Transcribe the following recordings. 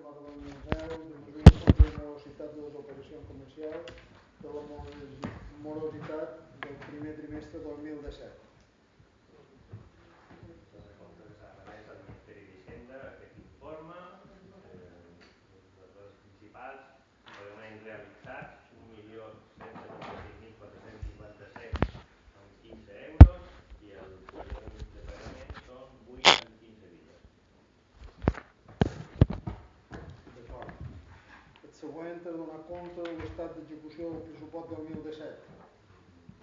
9/2010 de mesures contra la morositat de les operacions comercials de la morositat del primer trimestre 2017. Dóna compte que s'ha remès al Ministeri d'Hisenda aquest informe, les dades principals: pagaments realitzats 1.175.457,15 € i el període mig de pagament són 8 amb 15 dies. D'acord. El següent és donar compte de l'estat d'execució del pressupost 2017.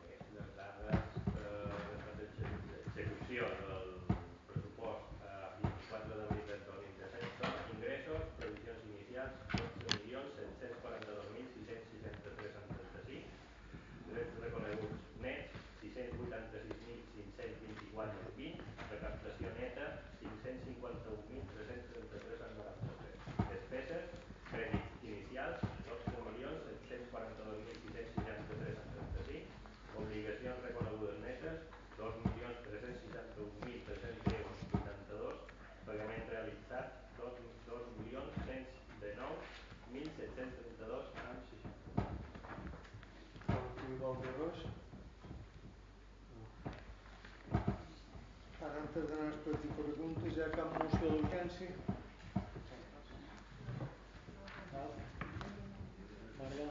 Bé, les dades de l'estat d'execució del pressupost a 24 d'abril del 2017 són: ingressos, previsions inicials 12.742.663,35, drets reconeguts nets 686.524,20, recaptació neta 551.333,93, despeses, crèdits inicials 12.742.663,35, obligacions reconegudes netes 2.361.310,82, pagaments realitzats 2.119.732,64. Vol dir res? Ara, antes d'anar als petits preguntes, hi ha cap moció d'urgència? Maria? Hi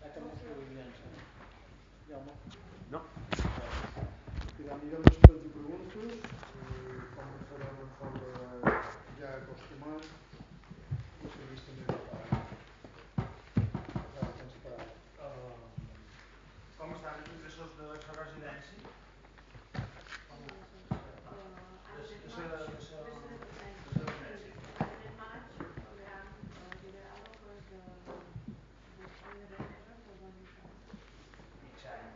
ha cap moció d'urgència? Jaume? No. Anirem als petits preguntes, com que farem en forma ja acostumada, i segueix també preparat. Com estan els ingressos de la residència? Ara en maig pagaran lliuraran el que és de primeres meses del 2017. Mig any.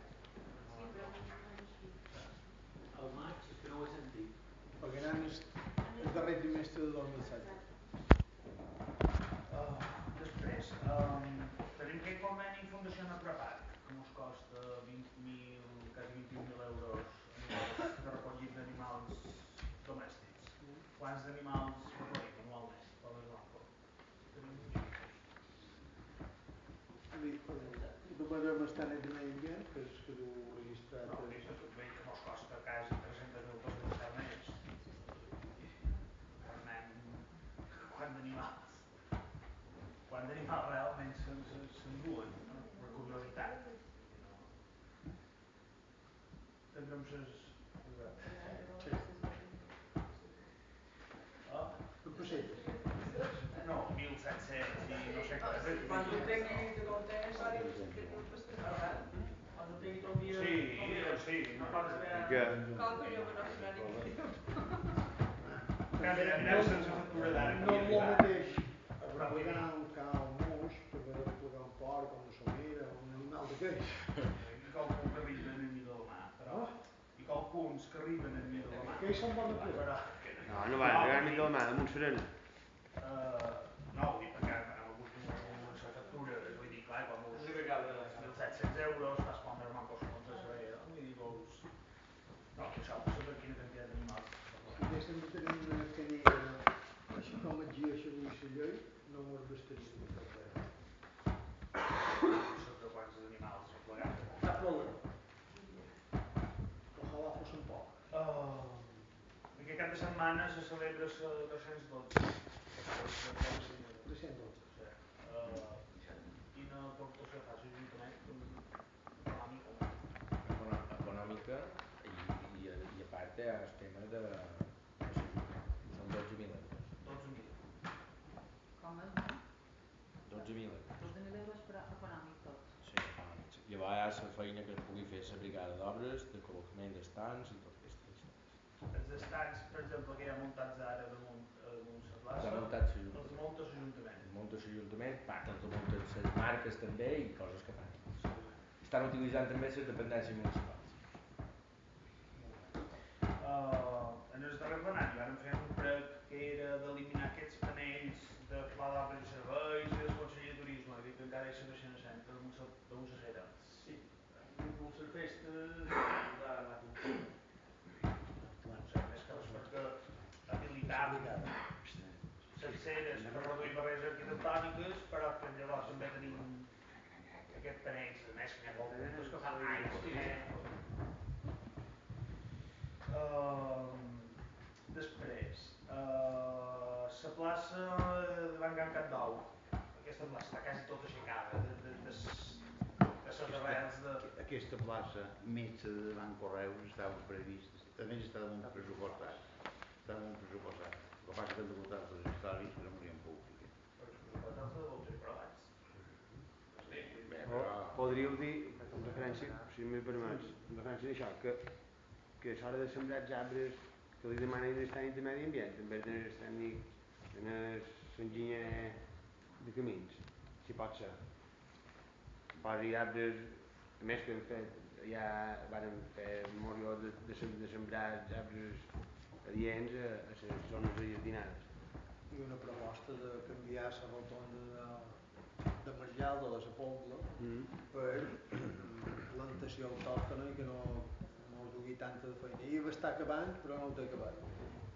Sí, però en anys fix. El maig és que no ho he sentit. Pagaran el darrer trimestre de 2017. Després, tenim aquest conveni amb Fundació Natrapac, que ens costa 20.000, quasi 21.000 euros anuals de recollit d'animals domèstics. Quants d'animals recollim anualment? Tenim uns xifres. Nomenem estar en el medi ambient, que és que diu registrat. No, veig que ens costa quasi 300.000 pesos cada mes. Quant d'animals realment s'enduen, per curiositat. Tindrem ses... No, 1.700 i no sé què. Quan ho tingui de compte farem 7.000 pestes. Quan ho tingui tot dia... Sí. No pots veure... Com que jo que no serà ningú. Mirem sense factura d'ara. No és el mateix replegar un cal mus que haver de replegar un porc, una somera, un animal d'aquells. I qualcuns que arriben en mi de la mà, però... I qualcuns que arriben en mi de la mà. Aquells són bons a plegar. No van plegar en mi de la mà, amb un sereno. No, ho dic perquè hem hagut una factura, vull dir, clar, quan us... 1.700 euros, fas quan me demà costa com tesorer, vull dir, vols... No, això, saber quina quantitat d'animals. Si deixem de tenir una canella, així com exigeix avui la llei, no ens bastaria de fer res. Sobre quants animals replegam. Cap problema. Ojalà fossin poc. Aquest cap de setmana se celebra la 212. 312. Quina aportació fa l'Ajuntament econòmica? Econòmica i a part hi ha el tema de són 12.000 euros. 12.000. Com és? 12.000 euros. 12.000 euros per econòmic tot. Sí, econòmics. Llavors hi ha la feina que es pugui fer la brigada d'obres, de col·locament d'estands i tot aquestes històries. Els estands, per exemple, que hi ha muntats ara damunt la plaça, els munta l'Ajuntament. Els munta l'Ajuntament, els munten les marques també i coses que fan ells. Estan utilitzant també les dependències municipals. En el darrer plenari vam fer un prec que era d'eliminar aquests panells de pla d'obres i serveis i del conseller de turisme, i que encara hi segueixen essent damunt la cera. Sí, inclús les festes de la cultura. No sé, més que res perquè habilitar les ceres per reduir barreres arquitectòniques, però que llavors també tenim aquest panells de més que n'hi ha molt puntes que fa anys que... Després, la plaça davant Can Catdou, aquesta plaça està quasi tota aixecada de les arrels de... Aquesta plaça, més de davant Correus, estava previst, també està damunt pressupostat. Està damunt pressupostat. El que passa que han degut els històrics que no volien pública. Però els pressupostats els heu tenir provats. Podríeu dir, en referència, si m'hi permets, en referència d'això, que a l'hora de sembrar els arbres que li demanen els tècnics de medi ambient, en vez dels tècnics en l'enginyer de camins, si pot ser. Posi arbres, a més que hem fet, ja vàrem fer memòria de sembrar els arbres adients a les zones ajardinades. I una proposta de canviar la rotonda de Marllal, de la Sepolcla, per plantació autòctona i que no dugui tanta feina. I està acabant, però no ho té acabat.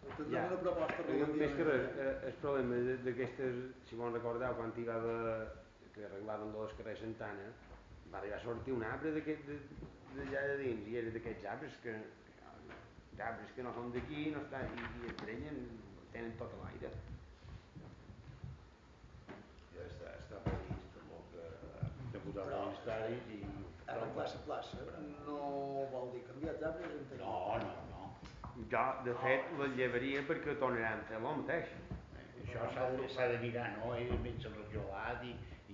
Tindrem una proposta relativament... Més que res, el problema d'aquestes, si m'ho recordeu, quan hi va haver que arreglaven del carrer Santana, va arribar a sortir un arbre d'allà de dins, i era d'aquests arbres que no són d'aquí no està, i es prenyen, tenen tot l'aire. Ja està previst, tampoc de posar els històrics i... Arreglar la plaça no vol dir canviar els arbres entenem. No. Jo, de fet, la llevaria perquè tornaran a fer el mateix. Això s'ha de mirar, no? Ell mig enrajolat i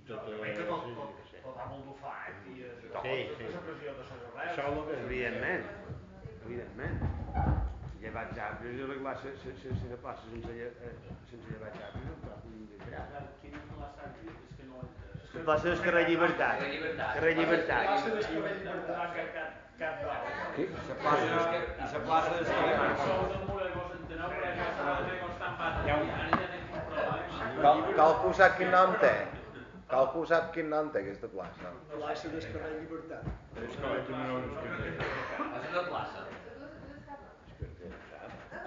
tot... Jo crec que tot ha molt bufat i la pressió de les arrels. Això és el que... Evidentment. Llevar els arbres i arreglar la plaça sense llevar els arbres no pot dir. Quina plaça has dit? És que no ho he entès. La plaça del carrer Llibertat. Carrer Llibertat. La plaça del carrer Llibertat. Sí, la plaça del carrer Qualcú sap quin nom té? Qualcú sap quin nom té aquesta plaça? Plaça del carrer Llibertat. És una plaça.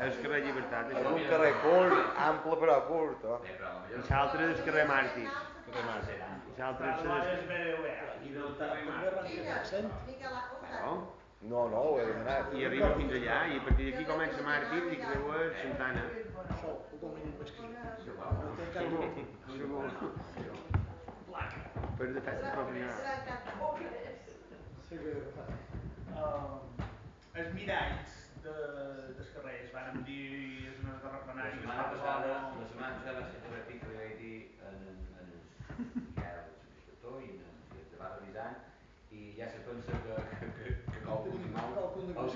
És carrer Llibertat. És un carrer curt, ample però curt. I l'altre és carrer Màrtirs. I l'altre és... Llibertat també arrenca a cent. No, ho he demanat. I arriba fins allà, i a partir d'aquí comença Màrtirs i creua Santana. Sol, totalment mesquí. No té cap motiu. Segur. Per defecte professional. Sí que... Els miralls dels carrers, vàrem dir és una de replenari. La setmana passada va ser telefíc que li vaig dir ja el subinspector i ens va revisant i ja se pensa que qualcú els mou el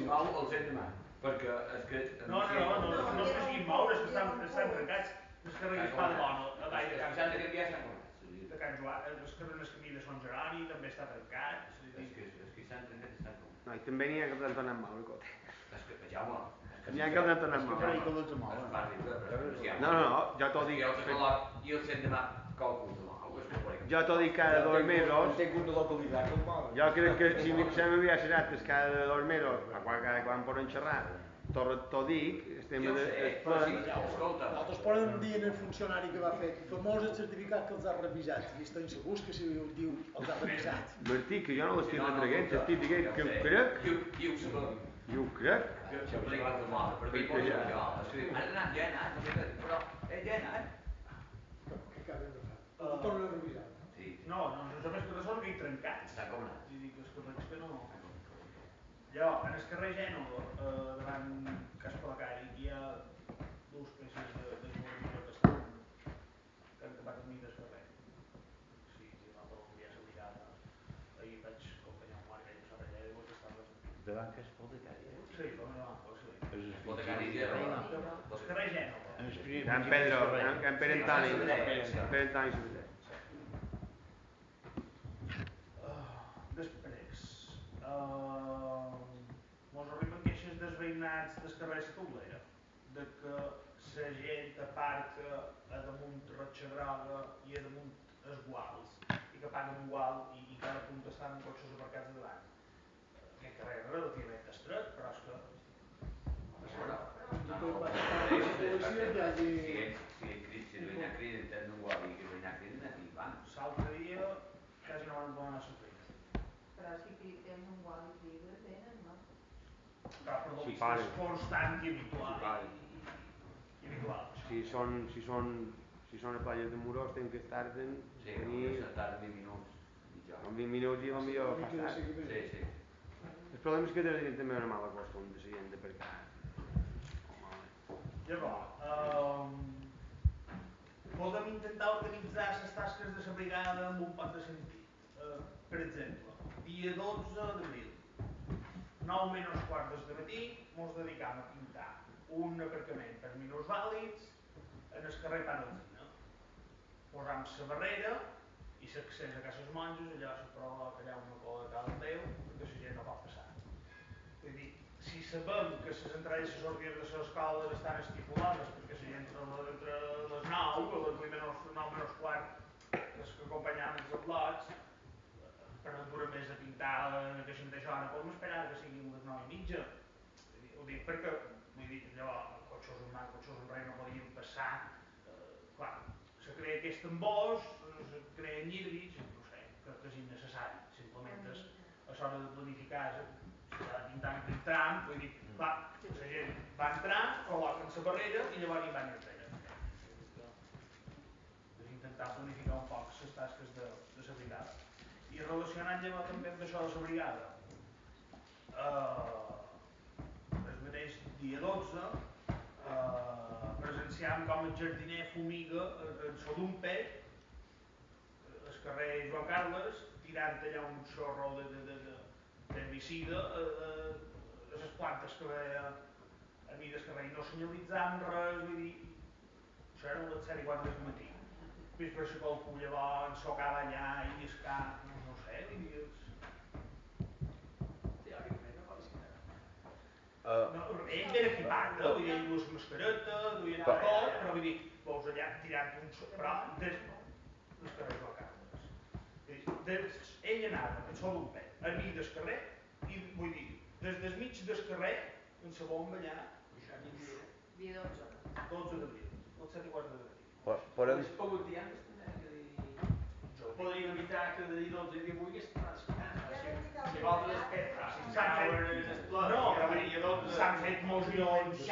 7 de maig perquè és que... No és que siguin moure, és que estan trencats. Els carrers Espadabona, a baix de Can s'han de canviar, estan començats. de Can Joan, els carrers més camí de Sant Jeroni també està tancat. És que s'han trencat i estan començats. No, i també n'hi ha que l'han tornat mal, Cote. És que, Jaume... N'hi ha que l'han tornat mal. No, jo t'ho dic... I el 7 de maig qualcú els mou, és que per Jo t'ho dic cada 2 mesos. Entenc una localitat que el mouen. Jo crec que si fixem aviat les actes cada 2 mesos, quan poden xerrar, t'ho dic, estem jo sé, però sí, escolta. Nosaltres poden dir en el funcionari que va fer famós el certificat que els ha revisat. I estem segurs que si diu els ha revisat. Martí, que jo no l'estic retraient, estic dient que ho crec. I ho sabem. I ho crec. Jo ho dic molt, perquè hi poso jo. Has anat, ja he anat, però ja he anat. Què acaben de fer? Els tornen a revisar. Sí. No, només que no són que hi trencats. Estan com anats. I dic, els carrers que no... Allò, en el carrer Gènova, davant Cas Palacari, hi ha dues peces de joieria que han acabat amb mi del carrer. Sí, no tot ja s'ha mirat. Ahir vaig acompanyar un guàrdia de Sarrellà i diu que estava... Davant que és Poltecari. Sí, davant, sí. Poltecari i Gènova. El carrer Gènova. Can Pedro, Can Pere Antoni. Can Pere Antoni Sabater. Després, mos arriben queixes dels veïnats del carrer La Taulera, de que la gent aparca a damunt Rotxa Groga i a damunt els guals, i que paguen igual i cada punt estan cotxes aparcats davant. Aquest carrer és relativament estret, però és que... Si ells si de venir criden tenen un guàrdia que venir criden aquí van. L'altre dia quasi no van poder anar a la feina. Però si tens un guàrdia lliure, venen, no? Clar, però Si és paren. constant i habitual. Si paren. I habitual. Si són a Playa de Morós tenen que estar Sí, venir tarden 20 minuts. en 20 minuts i potser fa tard. Sí, sí. El problema és que tenen també una mala costum de la gent d'aparcar. Llavors, podem intentar organitzar les tasques de la brigada amb un poc de sentit. Per exemple, dia 12 d'abril, 9 menys quarts de matí, ens dedicam a pintar un aparcament per minusvàlids en el carrer Panalzina. Posam la barrera i l'accés a Cases Monjos, allò se provoca allà una cola de cal Déu, perquè la gent no pot passar. Vull dir, si sabem que les entrades i les sortides de les escoles estan estipulades perquè la gent entre les 9, les 9 menys quart, les que acompanyaven els lots, per no durar més a pintar aquesta mateixa hora, podem esperar que siguin les 9:30. Ho dic perquè, vull dir, allò, cotxos enrere no podien passar, clar, se crea aquest embòs, se creen llibris, no sé, que és innecessari, simplement és a l'hora de planificar, s'ha de pintar en aquell tram, vull dir, clar, la gent va entrar, col·loquen la barrera i llavors hi van enrere. És intentar planificar un poc les tasques de la brigada. I relacionant llavors també amb això de la brigada, el mateix dia 12 presenciàvem com el jardiner fumiga en Solumpe, el carrer Joan Carles, tirant allà un xorro d'herbicida a les plantes que veia a mi del carrer, no senyalitzant res, vull dir, això era a les 7:15 del matí. Després se qualcú llavors ensocava allà i lliscar, no sé, vull dir, ell ben equipat, vull dir, ell duia mascareta, duia tot, però vull dir, veus allà tirant un però des carrer Joan Carles. Ell anava en sol un pet, a mi del carrer, i vull dir, des del mig del carrer, en la bomba allà, Dia 12. 12 d'abril, les 7:15 de matí. Hauria pogut dir antes també, que podríem evitar que de dir 12 i 18 estàs si vosaltres s'han fet mocions ell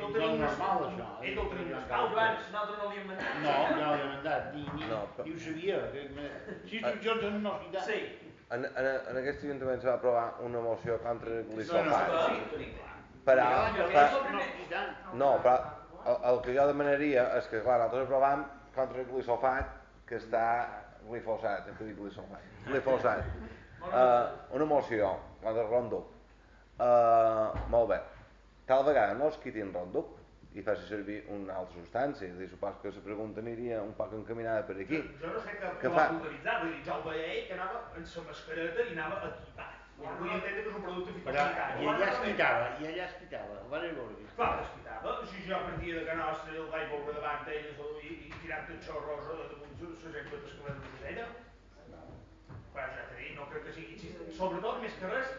el tenia nosaltres no l'hem mandat no l'hem mandat ni ho sabia si instruccions en no citar sí. En aquest ajuntament se va aprovar una moció contra el glisofat però el que jo demanaria és que clar, nosaltres aprovàvem contra el glisofat que està glifosat una moció contra el Roundup molt bé tal vegada no es quitin Roundup i faci servir una altra substància és a dir, supos que la pregunta aniria un poc encaminada per aquí jo no sé què va autoritzar vull dir, jo el veia ell que anava en la mascareta i anava equipat vull entendre que és un producte fitosanitari i allà es quitava clar, es quitava si jo partia de Canòstra i el vaig veure davant ell i tirant el xorros damunt les aigüetes que van de ella però ja t'he dit, no crec que sigui sobretot més que res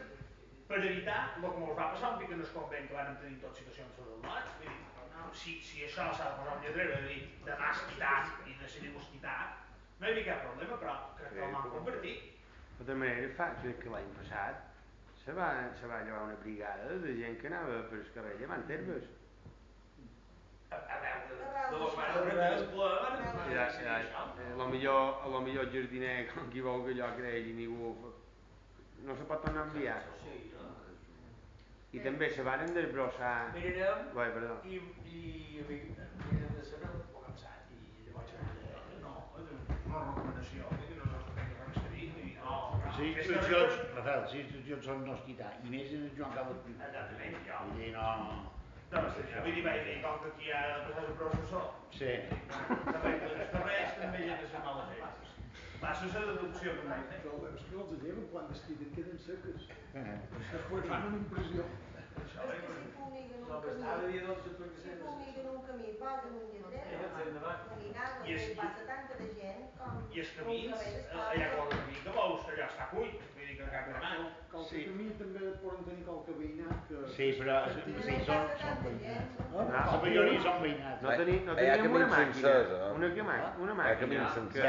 per evitar el que ens va passar un pic en el convent que van tenir intoxicacions sobre el lots vull dir si això s'ha de posar un lletrero de dir demà és quitat i decidim-ho quitar no hi havia cap problema però crec que el vam convertir de tota manera crec que l'any passat se va llevar una brigada de gent que anava per el carrer llevant herbes a lo millor el jardiner com qui vol que allò creix i ningú no se pot tornar a enviar i també se varen desbrossar mirarem i mirarem de saber el que hem pensat i llavors no, és una recomanació no és res que dir si instruccions són no es quitar i més en el Joan Carles vull dir no vull dir, com que aquí ha de passar el processó també els carrers també hi ha de ser males lleis passa la deducció que mai fer però és que no els lleven quan desquiten queden seques després fan una impressió és que si fumiguen un camí posen un lletrero i els camins allà quan el camí que veus allò està cuit vull dir que cap de mà altre camí també poden tenir qualque veïnat que... Sí, però sí, són veïnats. La majoria són veïnats. No teníem una màquina, una màquina Hi ha camins que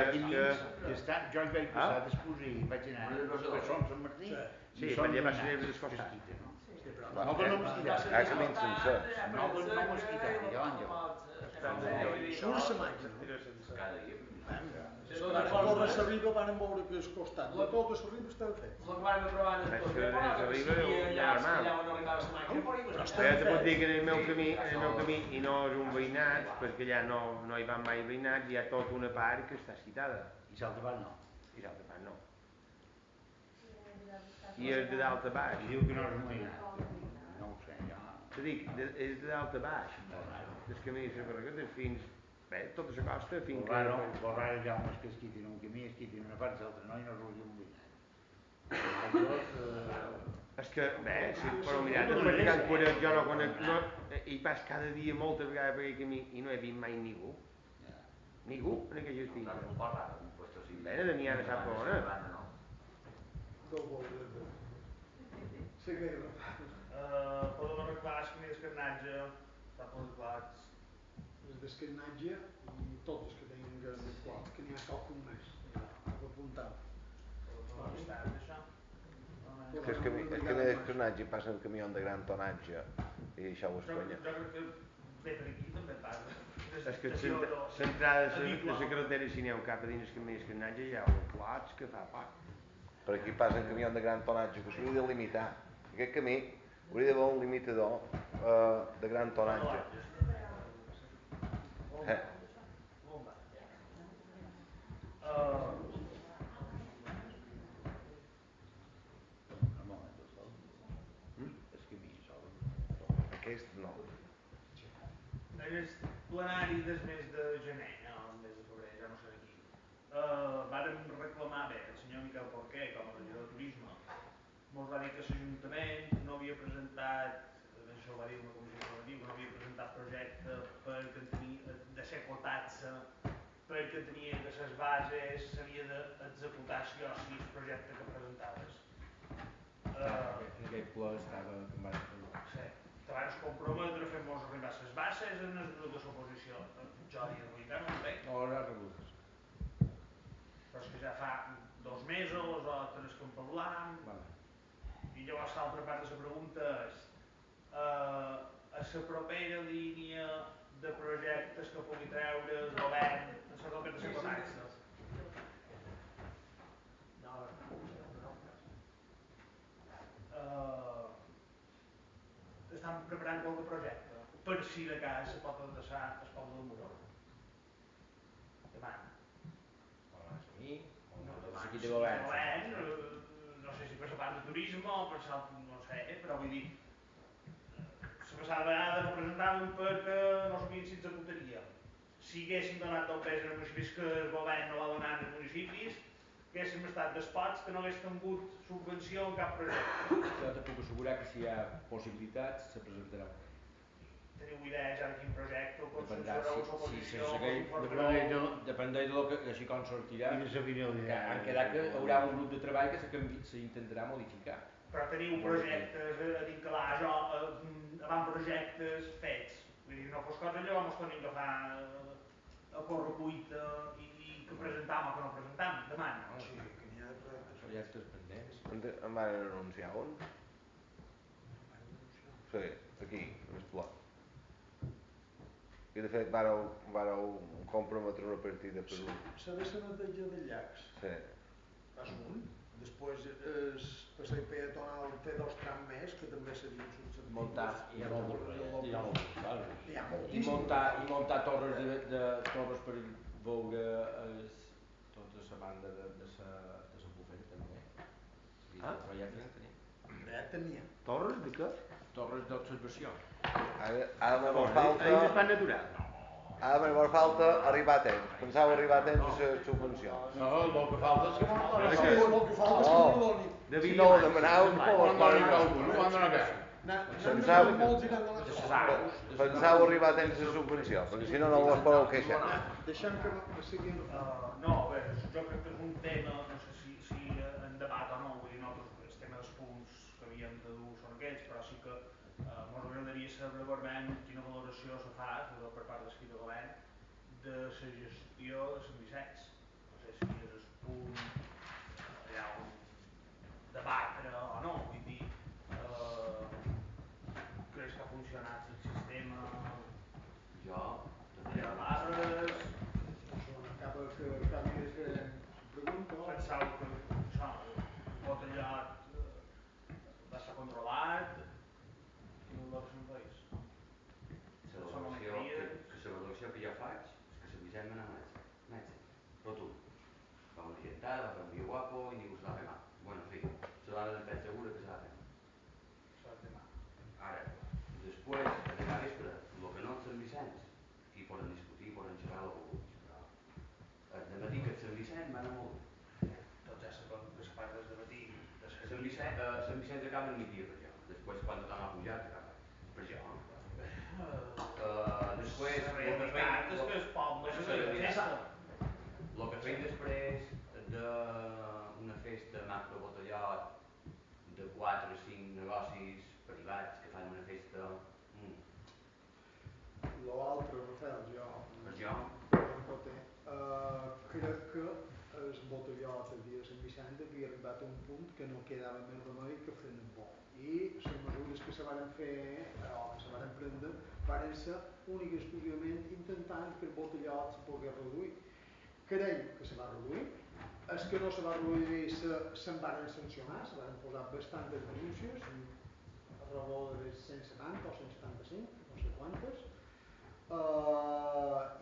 estan... Jo hi vaig passar després i vaig anar que són Sant Martí i són veïnats que es quiten, no? Nosaltres no mos Hi ha camins sencers. Nosaltres no mos quiten, ja l'Àngel. Surt la màquina. Cada dia. Ara córrer la riba van veure que és costat. De tota la riba estava fet. El que vam aprovar en el temporada, que sigui allà on arribava la màquina, però ja te puc dir que en el meu camí, i no és un veïnat, perquè allà no hi van mai veïnats, hi ha tota una part que està citada. I l'altra part no. I l'altra part no. I és de dalt a baix. I diu que no és un veïnat. No ho sé, ja... Te dic, és de dalt a baix. El camí de la carretera fins... Bé, tota la costa fins que... Lo raro ja és que es quitin un camí, es quitin una part, l'altra no, i no és un veïnat. És que, bé, sí, però mira, després de Can Curet jo no conec... Hi pas cada dia moltes vegades per aquell camí i no he vist mai ningú. Ningú en aquella estigna. Bé, de n'hi ha de sap on és. Sí que era. Podem arreglar el camí d'escarnatge, està arreglats. Els d'escarnatge i tots els que tenen que n'hi ha qualcun més. Ho apuntam. És que el camí d'escarnatge passa el camió de gran tonatge i això ho espanya. Jo crec que ve per aquí també parla. És que l'entrada de la carretera, si n'hi ha un cap a dins el camí d'escarnatge, hi ha uns plots que fa poc. Per aquí passa el camió de gran tonatge, que s'hauria de limitar. Aquest camí hauria d'haver un limitador de gran tonatge. Aquest no. En el plenari del mes de gener, no, el mes de febrer, ja no sé aquí, vàrem reclamar, bé, el senyor Miquel Porquer, com a regidor de turisme, ens va dir que l'Ajuntament no havia presentat, això ho va dir una comissió informativa, no havia presentat projecte perquè tenia de ser cotat-se, perquè tenia que les bases s'havia d'executar sí o sí el projecte que presentaves. Aquell ple estava com va fer. Sí, te vas comprometre a fer-nos arribar les bases en el grup de l'oposició. Jo dia d'avui encara no ho veig. No, no rebudes. Però és que ja fa 2 mesos o 3 que en parlam. I llavors l'altra part de la pregunta és a la propera línia de projectes que pugui treure el govern en la propera de la taxa. Estan preparant qualque projecte per si de cas se pot adreçar al poble del Moró. Demana. Aquí de govern. No sé si per la part de turisme o per l'altre, no sé, però vull dir la passada vegada no presentàvem perquè no sabien si executaria. Si haguéssim donat del pes als municipis que el govern no va donar als municipis, haguéssim estat despots que no hagués tingut subvenció en cap projecte. Jo te puc assegurar que si hi ha possibilitats se presentarà. Teniu idea ja de quin projecte o dependrà l'oposició? Dependeix del que així com sortirà. Han quedat que hi haurà un grup de treball que s'intentarà modificar. Però teniu projectes a dir que avantprojectes fets. Vull dir, no fos cosa allò, ens tenim que fer a correcuita i que presentam o que no presentam, demana. Sí, que n'hi ha de projectes pendents. En van anunciar un? Sí, aquí, en el pla. I de fet vareu comprometre una partida per un. S'ha de ser neteja de llacs. Sí. És un. Després el passeig peatonal té 2 trams més que també serien substituts. Muntar i muntar torres per veure tota la banda de la bufeta també. Ja tenia. Torres de què? Torres d'observació. Ara m'hi falta... Ahí és natural. Ara m'hi falta arribar a temps. Pensava arribar a temps a les subvencions. No, el que falta és que m'ho El que falta és que m'ho doni. Si no ho demanau, pensava arribar a temps de subvenció, perquè si no, no us podeu queixar. Deixem que siguin... No, a veure, jo crec que és un tema, no sé si en debat o no, vull dir, nosaltres, el tema dels punts, saber breument quina valoració se fa per part del de govern de la gestió de Sant Vicenç. No sé si és el punt allà on debatre o no, vull dir, creus que ha funcionat el sistema Jo, de barres, Acaba que canvies de pregunta. pensava que això, el botellot va ser controlat, quina valoració en feis? la valoració que jo faig és que Sant Vicent m'ha anat metge, rotund. Va una orientada, va fer un bio guapo i ningú se va fer mal. Bueno, en fi, se va ben segura que se va fer mal. Se va fer mal. Ara, després, a demà vespre, el que no és Sant Vicenç, aquí poden discutir, poden xerrar el que vulguis, però el dematí que és Sant Vicent va anar molt bé. Tots ja sabem que la part del dematí de Sant Vicenç acaba en migdia per jo, després quan tothom ha pujat acaba per jo. Després, la realitat és que el poble és una festa. El que feim després d'una festa macro botellot de 4 o 5 negocis privats que fan una festa L'altre, Rafael, jo crec que el botellot el dia de Sant Vicent havia arribat a un punt que no quedava més remei que fer-ne bo, i les mesures que se varen fer o que se varen prendre varen ser únic i exclusivament intentant que el botellot se pogués reduir. Creiem que se va reduir. Els que no se va reduir se'n varen sancionar, se varen posar bastantes denúncies, a raó de 170 o 175, no sé quantes,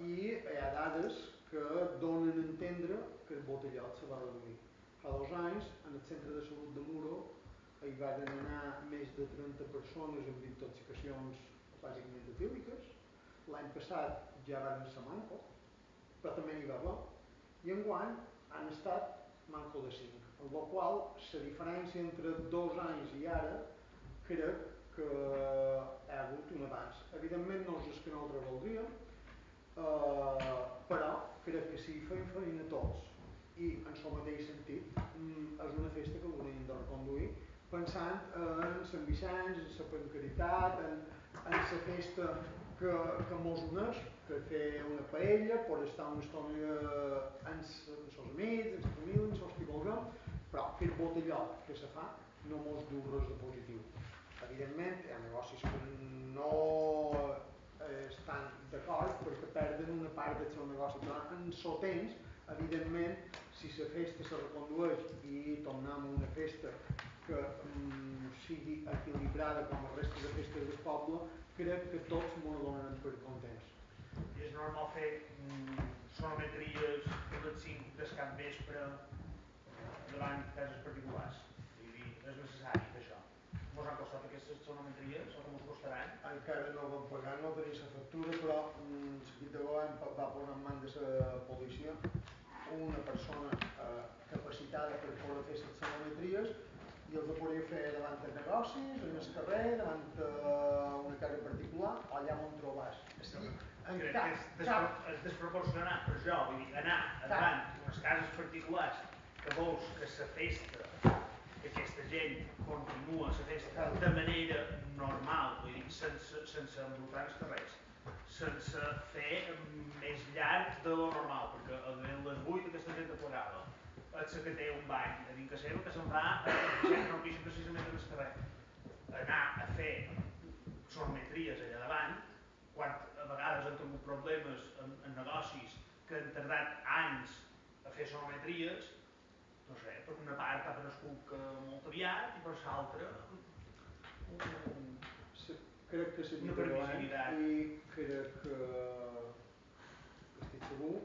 i hi ha dades que donen a entendre que el botellot se va reduir. Fa 2 anys, en el centre de salut de Muro, hi van anar més de 30 persones amb intoxicacions bàsicament etíliques. L'any passat ja van ser manco, però també n'hi va haver, i enguany han estat manco de 5, amb la qual la diferència entre 2 anys i ara crec que hi ha hagut un avanç. Evidentment no és el que nosaltres voldríem, però crec que si fem feina tots i en el mateix sentit és una festa que hauríem de reconduir pensant en Sant Vicenç, en la pancaritat, en la festa que mos uneix, que fer una paella, per estar una estona amb els amics, amb la família, amb els que vulguem, però aquest botellot que se fa no mos diu res de positiu. Evidentment, hi ha negocis que no estan d'acord perquè perden una part del seu negoci, però en el temps, evidentment, si la festa se recondueix i tornem a una festa que sigui equilibrada com la resta de festes del poble, crec que tots m'ho donarem per contents. I és normal fer sonometries a les 5 del capvespre davant cases particulars? Vull dir, és necessari fer això? Mos han costat aquestes sonometries o que mos costaran? Encara no vam pagar, no tenim la factura, però l'equip de govern va posar en mans de la policia una persona capacitada per poder fer les sonometries i els podria fer davant de negocis, en el carrer, davant una casa particular o allà on trobàs. Crec que és desproporcionat, per això, vull dir, anar davant unes cases particulars que vols que la festa, que aquesta gent continua la festa de manera normal, vull dir, sense embrutar els carrers, sense fer més llarg de lo normal, perquè a les 8 aquesta gent aplegada, és que té un bany a dintre seva que se'n va a no pixen precisament en el carrer. Anar a fer sonometries allà davant, quan a vegades han tingut problemes en negocis que han tardat anys a fer sonometries, no sé, per una part ha aparegut que molt aviat i per l'altra crec que una previsibilitat. I crec que estic segur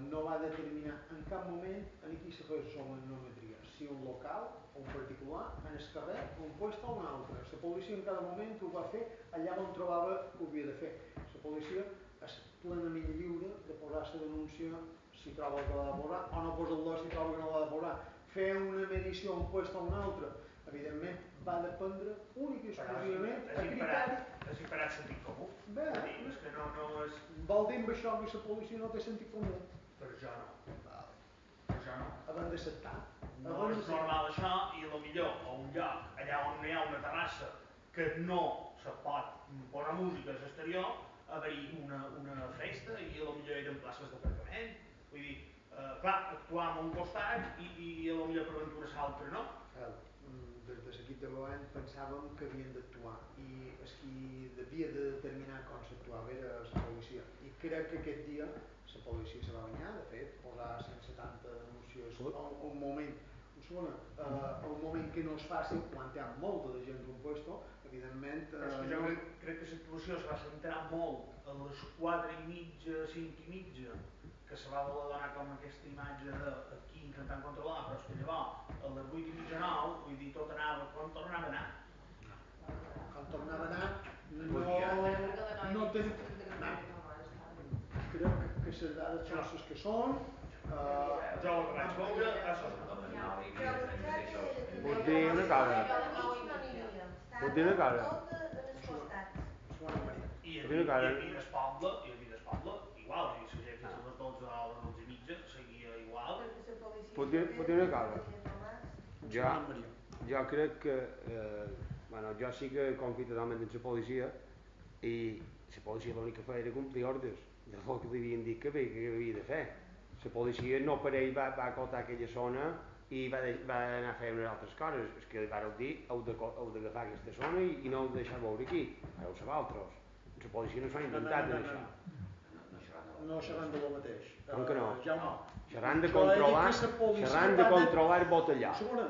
no va determinar en cap moment en qui se feia sonometria, si un local, un particular, en el carrer, un puesto o un altre. La policia en cada moment ho va fer allà on trobava que ho havia de fer. La policia és plenament lliure de posar la denúncia si troba que l'ha de posar o no posar-la si troba que no l'ha de posar. Fer una medició a un puesto o a un altre, evidentment, va dependre únic i exclusivament a criteri. És imperat sentit comú. Bé, és que no és... Vol dir amb això que la policia no té sentit comú? Per això no. Per això no. Havem d'acceptar. No és normal això i millor a un lloc allà on hi ha una terrassa que no se pot posar música a l'exterior, haver-hi una festa i potser eren places d'aparcament. Vull dir, clar, actuàvem a un costat i potser per aventura l'altre no. Des de l'equip de govern pensàvem que havien d'actuar i el qui havia de determinar com s'actuava era la policia i crec que aquest dia la policia se va banyar, de fet, posar 170 denúncies a un moment un moment que no és fàcil quan hi ha molta de gent d'un puesto, evidentment... Però és que jo crec que l'actuació se va centrar molt a les 4:30, 5:30, que se va voler donar com aquesta imatge d'aquí intentant controlar, però és que llavors a les 8:30, 9, vull dir, tot anava com tornava a anar. Quan tornava a anar, no crec que les dades són les que són. Jo el que vaig veure és Vull dir una cosa. Vull dir una cosa. I a Vides Poble, igual, la gent fins a les 12 o les 11:30 seguia igual. Puc dir una cosa. Jo crec que jo sí que confio totalment en la policia i la policia l'únic que feia era complir ordres del que li havien dit que havia de fer. La policia no per ell va acotar aquella zona i va anar a fer unes altres coses. És que li vàreu dir heu d'agafar aquesta zona i no heu de deixar veure aquí. Ara ho sabeu altres. La policia no s'ha inventat en això. No xerran de lo mateix. Com que no? Jaume. Xerran de controlar el botellà. Segona,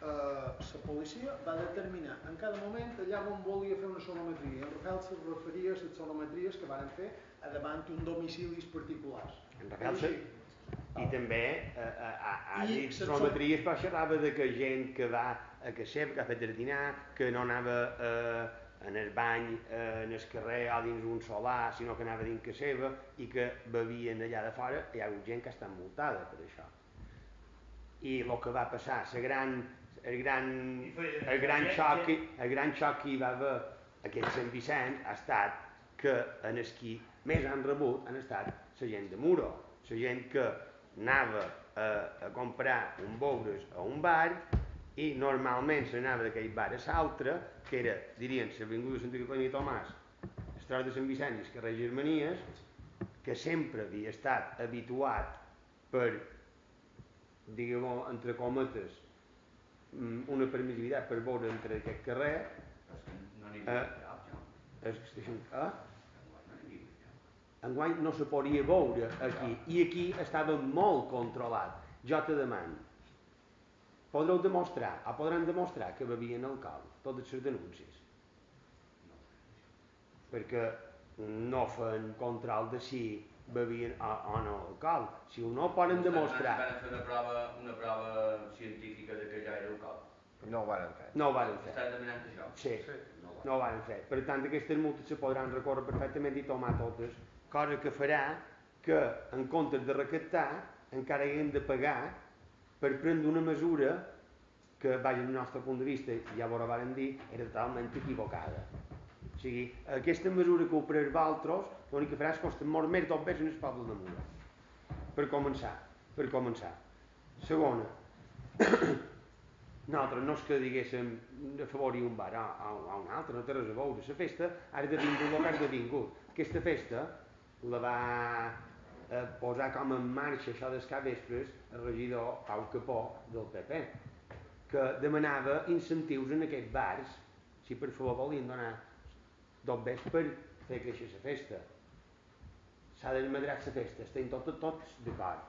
la policia va determinar en cada moment allà on volia fer una sonometria. En Rafael se referia a les sonometries que van fer davant un domicilis particulars. En Rafael i també ha dit sonometries però xerrava de que gent que va a caixer, que ha fet el dinar, que no anava en el bany, en el carrer o dins un solar, sinó que anava dins que seva i que bevien allà de fora. Hi ha hagut gent que ha estat multada per això. I el que va passar, el gran xoc que hi va haver aquest Sant Vicenç ha estat que els qui més han rebut han estat la gent de Muro, la gent que anava a comprar un beures a un bar i normalment s'anava d'aquell bar a l'altre, que era, dirien, l'avinguda Santa Catalina i Tomàs, el tros de Sant Vicenç i el carrer Germanies, que sempre havia estat habituat per, diguem-ho entre cometes, una permissivitat per veure entre aquest carrer. No n'hi havia cap, enguany no se podia veure aquí i aquí estava molt controlat. Jo te demano, podran demostrar que bevien alcohol totes les denúncies? Perquè no fan control de si bevien o no alcohol. Si no ho poden demostrar... Van fer una prova científica de que ja era alcohol? No ho varen fer. Estan demanant això? Sí, no ho varen fer. Per tant, aquestes multes se podran recórrer perfectament i tomar totes, cosa que farà que, en comptes de recaptar, encara haguem de pagar per prendre una mesura que, vaja, del nostre punt de vista, ja vos ho varen dir, era totalment equivocada. O sigui, aquesta mesura que ho preneu vosaltres, l'únic que farà és costar molt més dos veces en el poble de Muro. Per començar. Segona, nosaltres no és que diguéssim afavorir un bar o un altre, no té res a veure. La festa ha esdevingut el que ha esdevingut. Aquesta festa la va posar com en marxa això dels capvespres el regidor Pau Capó del PP, que demanava incentius en aquests bars si per favor volien donar dos bes per fer créixer la festa. S'ha desmadrat la festa, estem tots d'acord.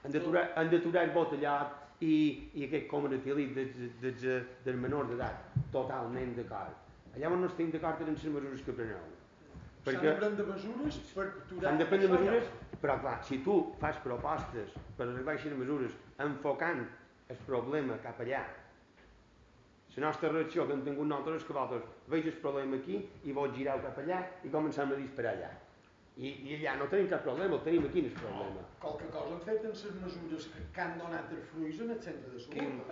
Han d'aturar el botellot i aquest comercialit dels menors d'edat, totalment d'acord. Allà on no estem d'acord eren les mesures que preneu. S'han de prendre mesures per aturar... S'han de prendre mesures, però clar, si tu fas propostes per arreglar aquestes mesures enfocant el problema cap allà, la nostra reacció que hem tingut nosaltres és que vosaltres veig el problema aquí i vols girar cap allà i començam a disparar allà. I allà no tenim cap problema, el tenim aquí, el problema. Qualque cosa han fet en les mesures que han donat els fruits en el centre de salut.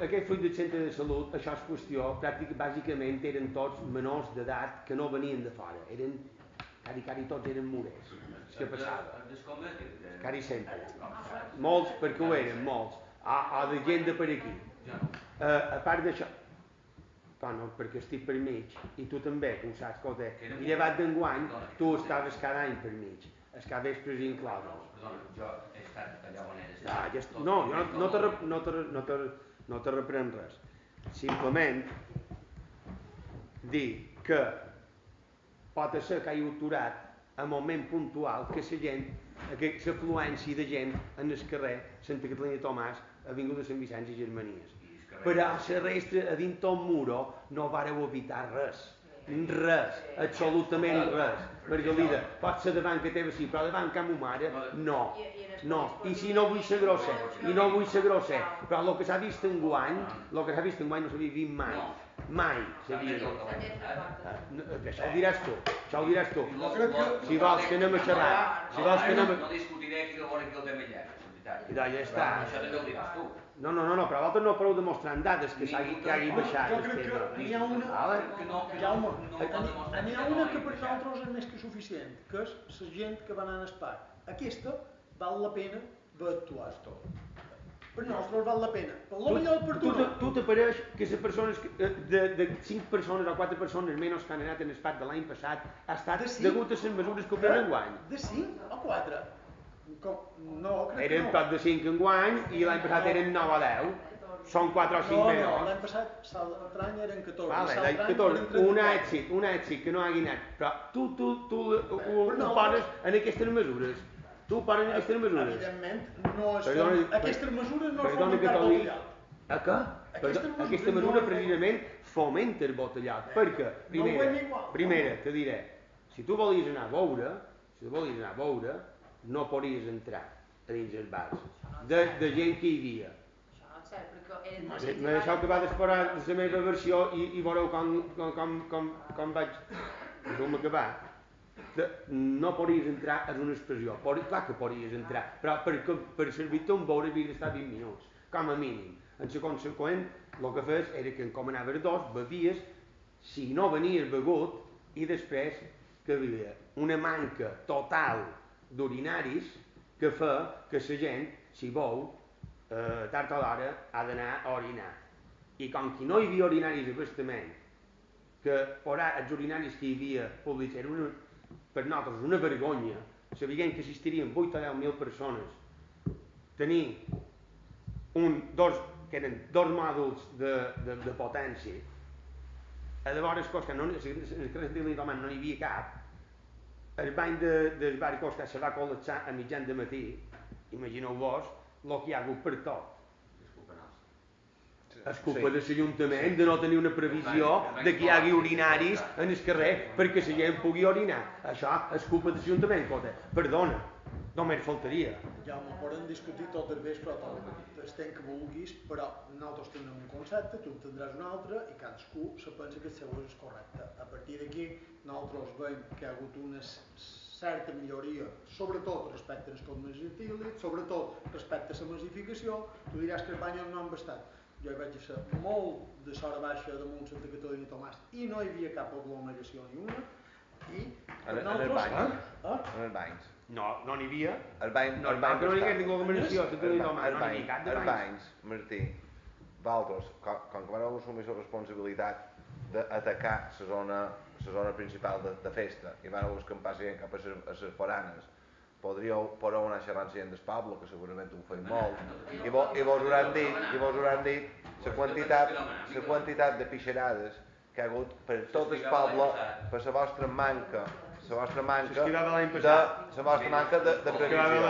Aquest fruit del centre de salut, això és qüestió, bàsicament eren tots menors d'edat que no venien de fora, eren, cari tots eren murers. Què passava? Cari sempre. Molts, perquè ho eren, molts. O de gent de per aquí. A part d'això, Bueno, perquè estic per mig, i tu també, que ho saps, escolta, i llevat d'enguany, tu estaves cada any per mig, els cada vespres inclosos. Perdona, jo he estat allà on he Ah, estat. no, jo no te reprenc res. Simplement dir que pot ser que hagi aturat a moment puntual que la gent, que l'afluència de gent en el carrer Santa Catalina i Tomàs, avinguda Sant Vicenç i Germanies. Però a la resta, a dins tot muro, no vareu evitar res. Res, absolutament res. Margalida, pot ser davant que teva sí, però davant que mo mare, no. No, i si no vull ser grosser, però el que s'ha vist enguany, no s'havia vist mai. Mai s'havia vist. Això ho diràs tu, Si vols que anem a xerrar, No discutiré qui el vol i qui el té més llarg, és veritat. Ja està. Això també ho diràs tu. No, però vosaltres no prou demostrant dades que hagi baixat. Jo crec que n'hi ha una, Jaume, n'hi ha una que per nosaltres és més que suficient, que és la gent que va anar al parc. Aquesta val la pena haver actuat. Per nosaltres val la pena. Per lo millor per tu no. Tu t'apareix que les persones, de 5 persones o 4 persones menys que han anat en el parc de l'any passat, ha estat degut a les mesures que ho pren enguany. De 5 o 4? No, crec que eren no. tot de 5 enguany i l'any passat eren 9 o 10. Són 4 o 5 menys. No, l'any passat, l'altre any eren 14. Vale, l'any 14, un èxit que no hagi anat. Però tu ho poses en aquestes mesures. Tu ho poses en aquestes mesures. Evidentment, aquestes mesures no formen part del botellot. A què? Aquesta mesura precisament fomenta el botellot. Perquè, primera, te diré, si tu volies anar a veure, no podies entrar a dins els bars. De gent que hi havia. M'he deixat acabar d'esperar la meva versió i veureu com vaig acabar. No podies entrar és una expressió. Clar que podies entrar, però per servir-te un beure havies d'estar 20 minuts, com a mínim. En la conseqüent, el que fes era que com anaves dos, bevies, si no venies begut, i després que hi havia una manca total d'urinaris que fa que la gent, si vol, tard o d'hora ha d'anar a orinar. I com que no hi havia urinaris a bastament, que els urinaris que hi havia públics eren per nosaltres una vergonya, sabien que assistirien 8 o 10.000 persones, tenir que eren 2 mòduls de potència, a llavors Cosca, en el carrer de Tomàs no hi havia cap, el bany del bar Cosca se va col·lapsar a mitjan de matí, imagineu-vos el que hi ha hagut per tot. És culpa de l'Ajuntament de no tenir una previsió de que hi hagi urinaris en el carrer perquè la gent pugui orinar. Això és culpa de l'Ajuntament, perdona, només faltaria. Ja m'ho poden discutir tot el vespre o tot el temps que vulguis, però nosaltres tenim un concepte, tu en tindràs un altre i cadascú se pensa que el seu és correcte. A partir d'aquí nosaltres veiem que hi ha hagut una certa milloria, sobretot respecte als cosmes etílics, sobretot respecte a la massificació. Tu diràs que els banyos no han bastat. Jo hi vaig ser molt de sora baixa damunt Santa Catalina i Tomàs i no hi havia cap aglomeració ni una. En els banys. No n'hi havia. Els banys. No n'hi havia ningú aglomeració a Santa Catalina i Tomàs. No n'hi havia cap de banys. Els banys, Martí, vosaltres, com que vareu assumir la responsabilitat d'atacar la zona principal de festa i vareu escampar gent cap a les foranes, podeu anar xerrant gent del poble, que segurament ho feim molt, i vos hauran dit la quantitat de pixerades que hi ha hagut per tot el poble, per la vostra manca de previsió.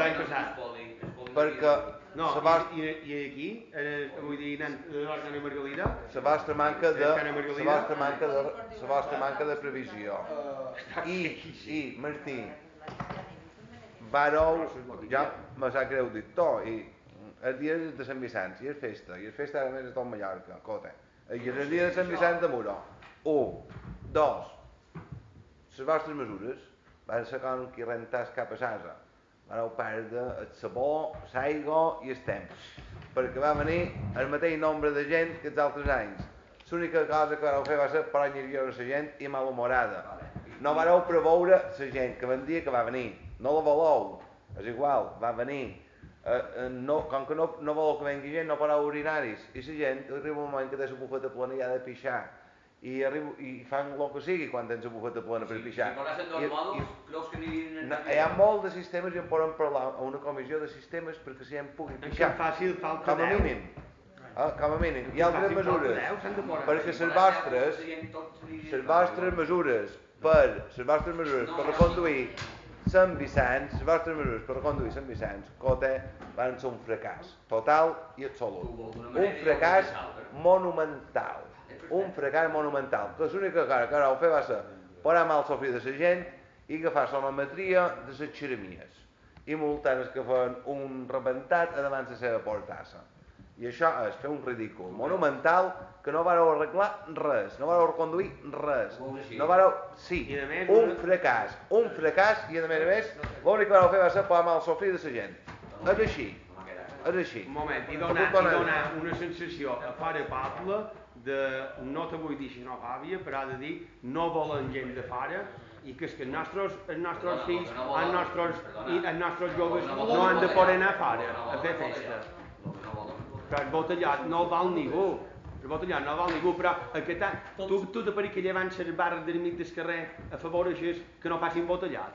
Perquè i aquí, vull dir, l'Organa Margalida, la vostra manca de previsió. I Martí, ja me sap greu dir tot, i el dia de Sant Vicenç, i és festa a més és tot Mallorca, i el dia de Sant Vicenç de Muro. 1, 2, les vostres mesures van ser com qui rentàs cap a casa, vareu perdre el sabó, l'aigua i el temps, perquè va venir el mateix nombre de gent que els altres anys. L'única cosa que vareu fer va ser prou nerviosa la gent i malhumorada. No vareu preveure la gent que vendia que va venir. No la voleu, és igual, va venir. Com que no voleu que vengui gent, no pareu urinaris. I la gent arriba un moment que té la bufeta plena i ha de pixar. i fan el que sigui quan tens la bufeta plena per pixar. Si posessin dos mòduls, creus que anirien... Hi ha molt de sistemes i en podem parlar a una comissió de sistemes perquè si en pugui pixar. Com a mínim. Com a mínim. Hi ha altres mesures. Perquè les vostres mesures per reconduir Sant Vicenç, Cote, van ser un fracàs total i absolut. Un fracàs monumental. Que l'única cosa que vau fer va ser posar mal sofrí de la gent i agafar sonometria de les xeremies i multar els que feien un rebentat a davant la seva portassa. I això és fer un ridícul monumental que no vareu arreglar res, no vareu reconduir res. No vareu... Sí, un fracàs i a més, l'únic que vareu fer va ser posar mal sofrí de la gent. És així. Un moment, i donar una sensació a fora poble de, no te vull dir xenofòbia, però ha de dir no volen gent de fora i que és que els nostres fills, els nostres joves no han de poder anar a fora a fer festa. Però el botellat no val ningú. Però tu te pareix que llevant les barres del mig del carrer a favor d'això que no facin botellat?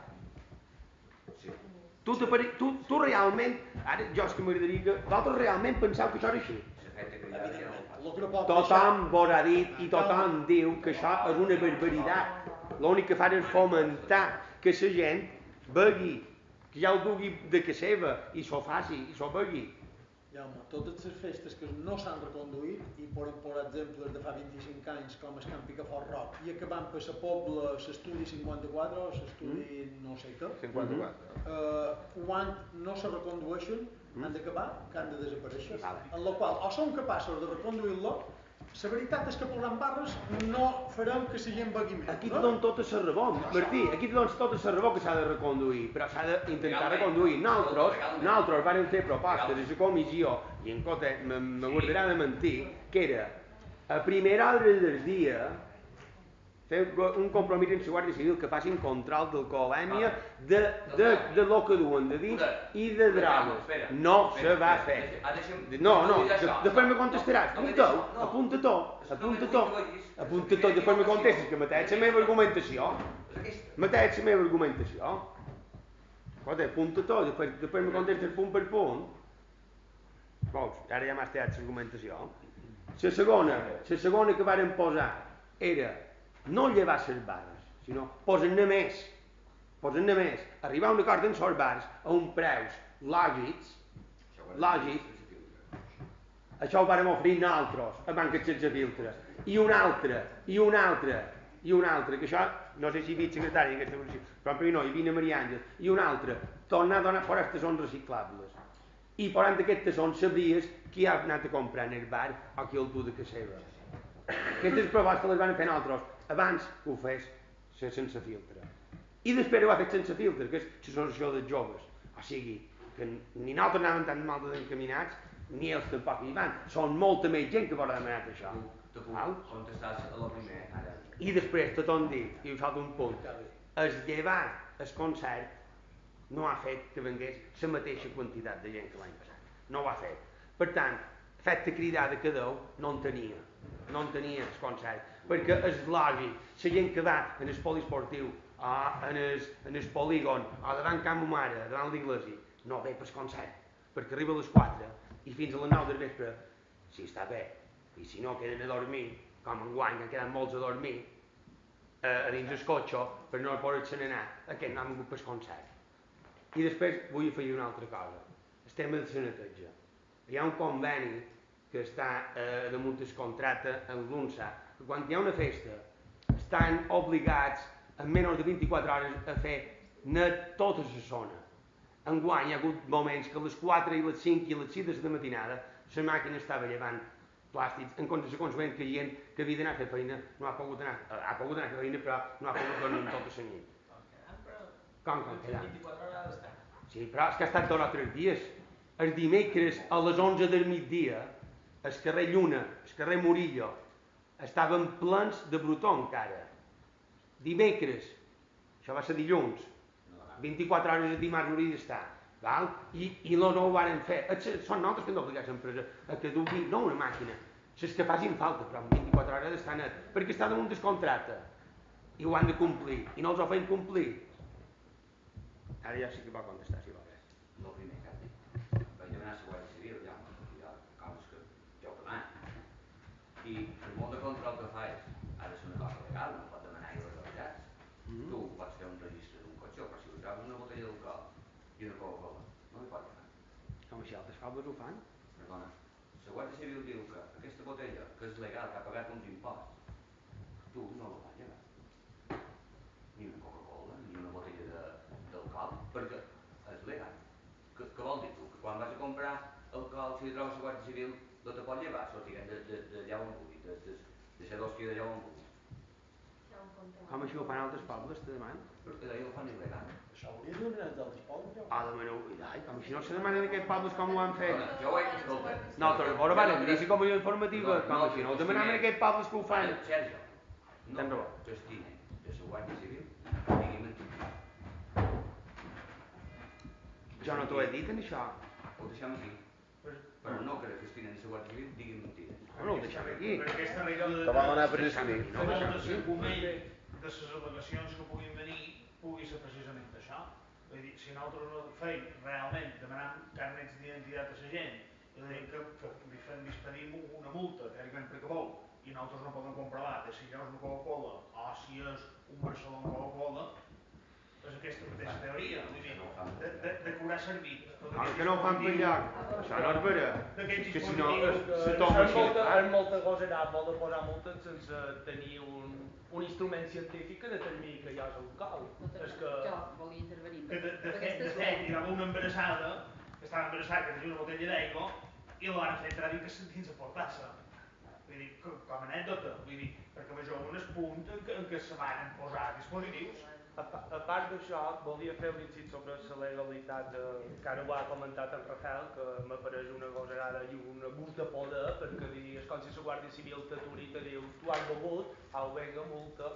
Tu realment, ara jo és que m'agradaria que vosaltres realment penseu que això és així. Tothom vos ha dit i tothom diu que això és una barbaritat. L'únic que fan és fomentar que la gent begui, que ja ho dugui de que seva i s'ho faci i s'ho begui. Jaume, totes les festes que no s'han reconduït i per exemple de fa 25 anys com el Camp Picafort Rock i acabant per la Pobla l'estudi 54 o l'estudi no sé què 54 quan no se recondueixen han d'acabar que han de desaparèixer en la qual o som capaços de reconduir-lo. La veritat és que posant barres no farem que la gent begui més. Aquí te donen tota la raó, Martí, aquí te donen tota la raó que s'ha de reconduir, però s'ha d'intentar reconduir. Nosaltres vam fer propostes de la comissió, i en Cote m'aguardarà de mentir, que era a primera hora del dia fer un compromís amb la Guàrdia Civil que facin control d'alcoholèmia de lo que duen de dins i de drogues. No se va fer. No, després me contestaràs. Apunta-t'ho. Després me contestes que mateix la meva argumentació. Apunta-t'ho, després me contestes punt per punt. Veus, ara ja m'has tallat l'argumentació. La segona que varen posar era no llevar les barres, sinó posar-ne més, arribar a un acord amb els bars a uns preus lògics, això ho vàrem oferir nosaltres, a banques sense filtre, i un altre, que això, no sé si hi havia secretari d'aquesta posició, però en primer no, hi havia Maria Àngels, i un altre, tornar a donar fora els tassons reciclables, i posant aquests tassons sabries qui ha anat a comprar en el bar o qui el du de casa seva. Aquestes propostes les van fer nosaltres, abans ho fes sense filtre. I després ho ha fet sense filtre, que és l'associació dels joves. O sigui, que ni nosaltres anàvem tan mal encaminats, ni ells tampoc hi van. Són molta més gent que vora demanat això. Tu contestàs a la primera, ara. I després, tothom diu, i ho salta un punt, es llevar el concert no ha fet que vengués la mateixa quantitat de gent que l'any passat. No ho ha fet. Per tant, fet de cridada que deu, no en tenia el concert, perquè és lògic, la gent que va en el poliesportiu, o en el polígon, o davant Can Mare, davant l'església, no ve per concert, perquè arriba a les 4 i fins a les 9 del vespre, si està bé, i si no queden a dormir, com enguany, que han quedat molts a dormir, a dins el cotxe, per no poder-se'n anar, aquest no ha vingut per concert. I després vull afegir una altra cosa, el tema de la neteja. Hi ha un conveni que està damunt el contracte amb l'UNSA, que quan hi ha una festa estan obligats en menys de 24 hores a fer net tota la zona. Enguany hi ha hagut moments que a les 4 i les 5 i a les 6 de la matinada la màquina estava llevant plàstics en conseqüent que gent que havia d'anar a fer feina no ha pogut anar a fer feina però no ha pogut dormir tota la nit. Com quedant? 24 hores ha d'estar. Sí, però és que ha estat 2 o 3 dies. El dimecres a les 11 del migdia el carrer Lluna, el carrer Murillo, estaven plens de brutó encara. Dimecres, això va ser dilluns, 24 hores de dimarts hauria d'estar, i no ho varen fer. Són nosaltres que hem d'obligar l'empresa a que dugui, no una màquina, les que facin falta, però en 24 hores està net, perquè està damunt del contracte i ho han de complir, i no els ho fem complir. Ara ja sí que va contestar, si va bé. El primer que vaig demanar a la Guàrdia Civil, ja, hi ha coses que jo ho demano, i el molt de control que fas ha de ser una cosa legal, no pot demanar il·legalitats. Tu pots fer un registre d'un cotxe, però si li trobes una botella d'alcohol i una Coca-Cola, no li pots agafar. Com si altres pobles ho fan? Perdona, la Guàrdia Civil diu que aquesta botella, que és legal, que ha pagat uns imposts, tu no la pots llevar. Ni una Coca-Cola, ni una botella d'alcohol, perquè és legal. Què vol dir tu? Que quan vas a comprar alcohol, si li trobes la Guàrdia Civil, no te pot llevar, sortint d'allà on vulgui, de ser dos d'allà on vulgui. Com això ho fan altres pobles, te demano? Perquè d'ahir ho fan il·legal. Això hauria de donar d'altres pobles, no? Com si no se demanen aquests pobles com ho han fet. Jo ho he escoltat. No, Torrebora van dir com a informativa, com si no ho demanen aquests pobles que ho fan. Sergio, no t'estinen de la Guàrdia Civil, digui mentida. Jo no t'ho he dit, en això. Ho deixem aquí. Però no crec que estinen de la Guàrdia Civil, diguin mentides. No ho deixem aquí. Per aquesta regla Que vam anar per escrit. de l'argument de les al·legacions que puguin venir pugui ser precisament això. Vull dir, si nosaltres no feim realment demanant carnets d'identitat a la gent i li diem que li expedim una multa, teòricament perquè vol, i nosaltres no podem comprovar de si allò és una Coca-Cola o si és un Barcelona Coca-Cola, és aquesta mateixa teoria, vull dir, de què haurà servit. Que no ho fan per lloc, això no és vera. Que si no, se toma així. És molt agosarat, vol de posar multes sense tenir un instrument científic que determini que allò és alcohol. És que... Jo volia intervenir. De fet, hi havia una embarassada, que estava embarassada, que tenia una botella d'aigua, i la van fer entrar dins la portassa. Vull dir, com a anècdota, vull dir, perquè vegeu un espunt en què se van posar dispositius. A part d'això, volia fer un incís sobre la legalitat, que ara ho ha comentat en Rafael, que m'apareix una gosarada i un abús de poder, perquè és com si la Guàrdia Civil t'aturi i te diu tu has begut, au, vinga, multa,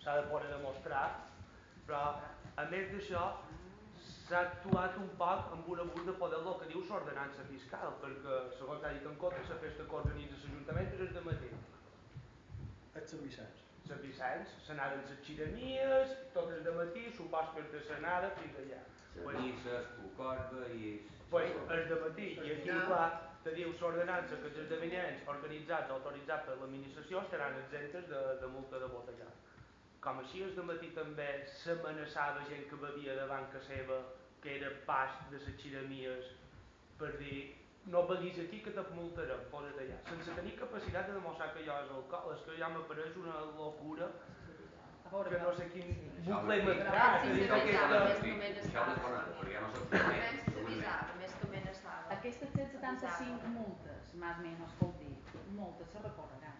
s'ha de poder demostrar, però a més d'això s'ha actuat un poc amb un abús de poder el que diu l'ordenança fiscal, perquè segons ha dit en Cota, la festa que organitza l'Ajuntament és de matí. És Sant Vicenç. Sant Vicenç, s'anaven les xiremies, tot és de matí, sopars per de s'anada, fins allà. Les misses, el corba i... Pues és de matí, i aquí clar, te diu l'ordenança que els esdeveniments organitzats o autoritzats per l'administració estaran exemptes de multa de botellada. Com així és de matí també s'amenaçava gent que bevia davant que seva, que era pas de les xiremies, per dir no beguis aquí que te multarem, posa't allà, sense tenir capacitat de demostrar que allò és alcohol. És que ja m'apareix una locura que no sé quin bucle m'atrà, que dic aquesta... Aquestes 175 multes, més o menys, escolti, moltes se recorreran.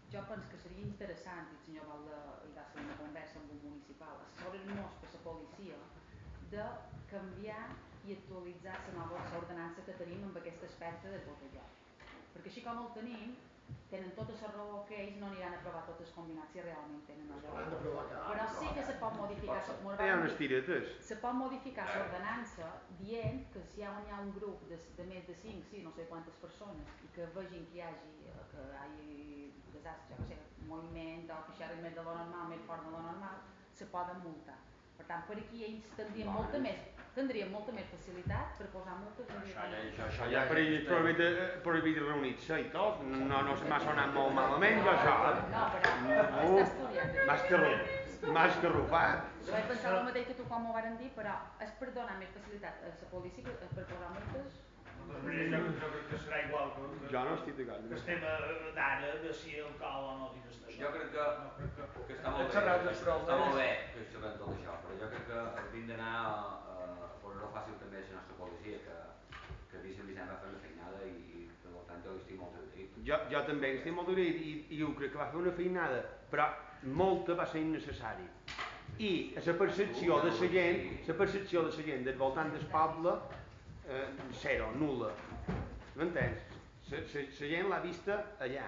Jo penso que seria interessant, i el senyor Valde hi va ser una conversa amb un municipal, assessorar-nos per la policia de canviar i actualitzar l'ordenança que tenim amb aquest aspecte de botelló. Perquè així com el tenim, tenen tota la raó que ells no aniran a provar totes les combinats si realment tenen la raó. Però sí que se pot modificar l'ordenança dient que si hi ha un grup de més de 5, sí, no sé quantes persones, i que vegin que hi hagi desastre, jo sé, moviment o que xerrin més de lo normal, més fort de lo normal, se poden multar. Per tant, per aquí ells tindrien molta més facilitat per posar multes. Això ja per ells prohibit reunir-se i tot, no se m'ha sonat molt malament jo això. No, però està estudiat. M'ha escarrufat. Jo vaig pensar el mateix que tu quan m'ho varen dir, però és per donar més facilitat a la policia per posar multes. Jo crec que serà igual que el tema d'ara de si el cal o no dins d'això. Jo crec que està molt bé que sabem tot això, però jo crec que hauríem d'anar a posar-ho fàcil també a la nostra policia, que a mi se'm va fer una feinada i per tant jo estic molt agraït. Jo també estic molt agraït i jo crec que va fer una feinada, però molta va ser innecessari. I la percepció de la gent del voltant del poble, zero, nul·la. M'entens? La gent l'ha vista allà,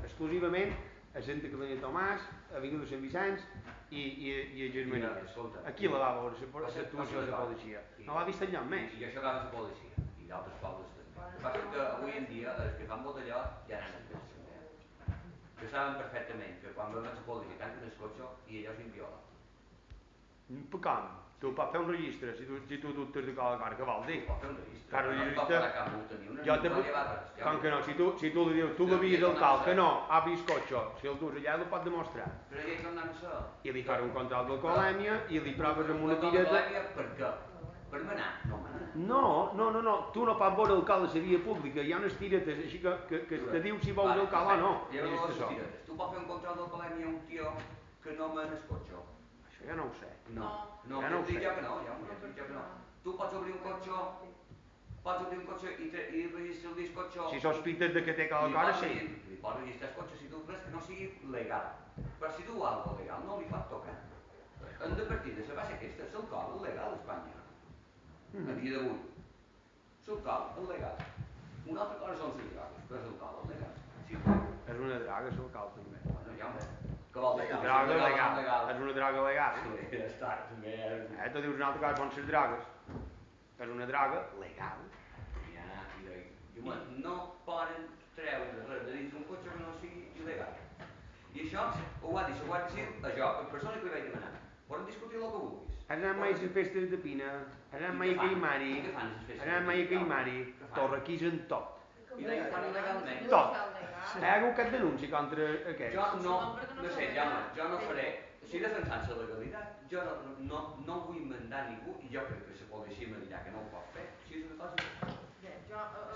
exclusivament a Santa Catalunya de Tomàs, a Avinguda de Sant Vicenç i a Germanies. Aquí la va veure l'actuació de la policia. No l'ha vist enlloc més. I això acaba la policia, i d'altres pobles també. passa que avui en dia els que fan botellot ja n'han entès també. Que saben perfectament que quan veuen la policia tanquen el cotxe i allò s'inviola. Com? Tu pots fer un registre si tu dubtes de cada car, què vol dir? Pot fer un registre, Clar, no et pot pagar cap multa ni una, jo ni te pot puc... llevar-les. Com que no, si tu li dius, tu bevies alcohol, que no, ha vist cotxe, si el dus allà ho pot demostrar. Però ja hi tornem a ser. I li farà un control d'alcoholèmia i li proves amb una tireta... tireta... Per què? Per manar? No manar. No, tu no pots veure alcohol a la via pública, hi ha unes tiretes així que te diu si veus alcohol o no. Tu pots fer un control d'alcoholèmia a un tio que no mana el cotxe. Això ja no ho sé. No, ja no ho sé. Jo que no. Tu pots obrir un cotxe i registrar el disc cotxe... Si sospites de que té cada cara, sí. Li pots registrar el cotxe si tu res que no sigui legal. Però si tu algo legal no li pot tocar. Hem de partir de la base aquesta, l'alcohol legal a Espanya. A dia d'avui. L'alcohol legal. Una altra cosa són les drogues, però l'alcohol legal. És una droga, l'alcohol també. Bueno, ja ho que vol dir? Droga legal. És una droga legal. Sí, ja està, també és... Tu dius una altra cosa són les drogues. És una droga legal. Ja, i no poden treure res de dins d'un cotxe que no sigui il·legal. I això ho va dir la Guàrdia Civil a jo, per persona que li vaig demanar. Poden discutir el que vulguis. Has anat mai a les festes de Pina, has anat mai a Caimari, has anat mai a Caimari, torrequisen tot. I d'ahir fan il·legalment. Tot. Hi ha algun cap denunci contra aquests? Jo no sé, Jaume, jo no faré, si defensant la legalitat, jo no vull mandar ningú i jo crec que la policia me dirà que no ho pot fer. Si és una cosa...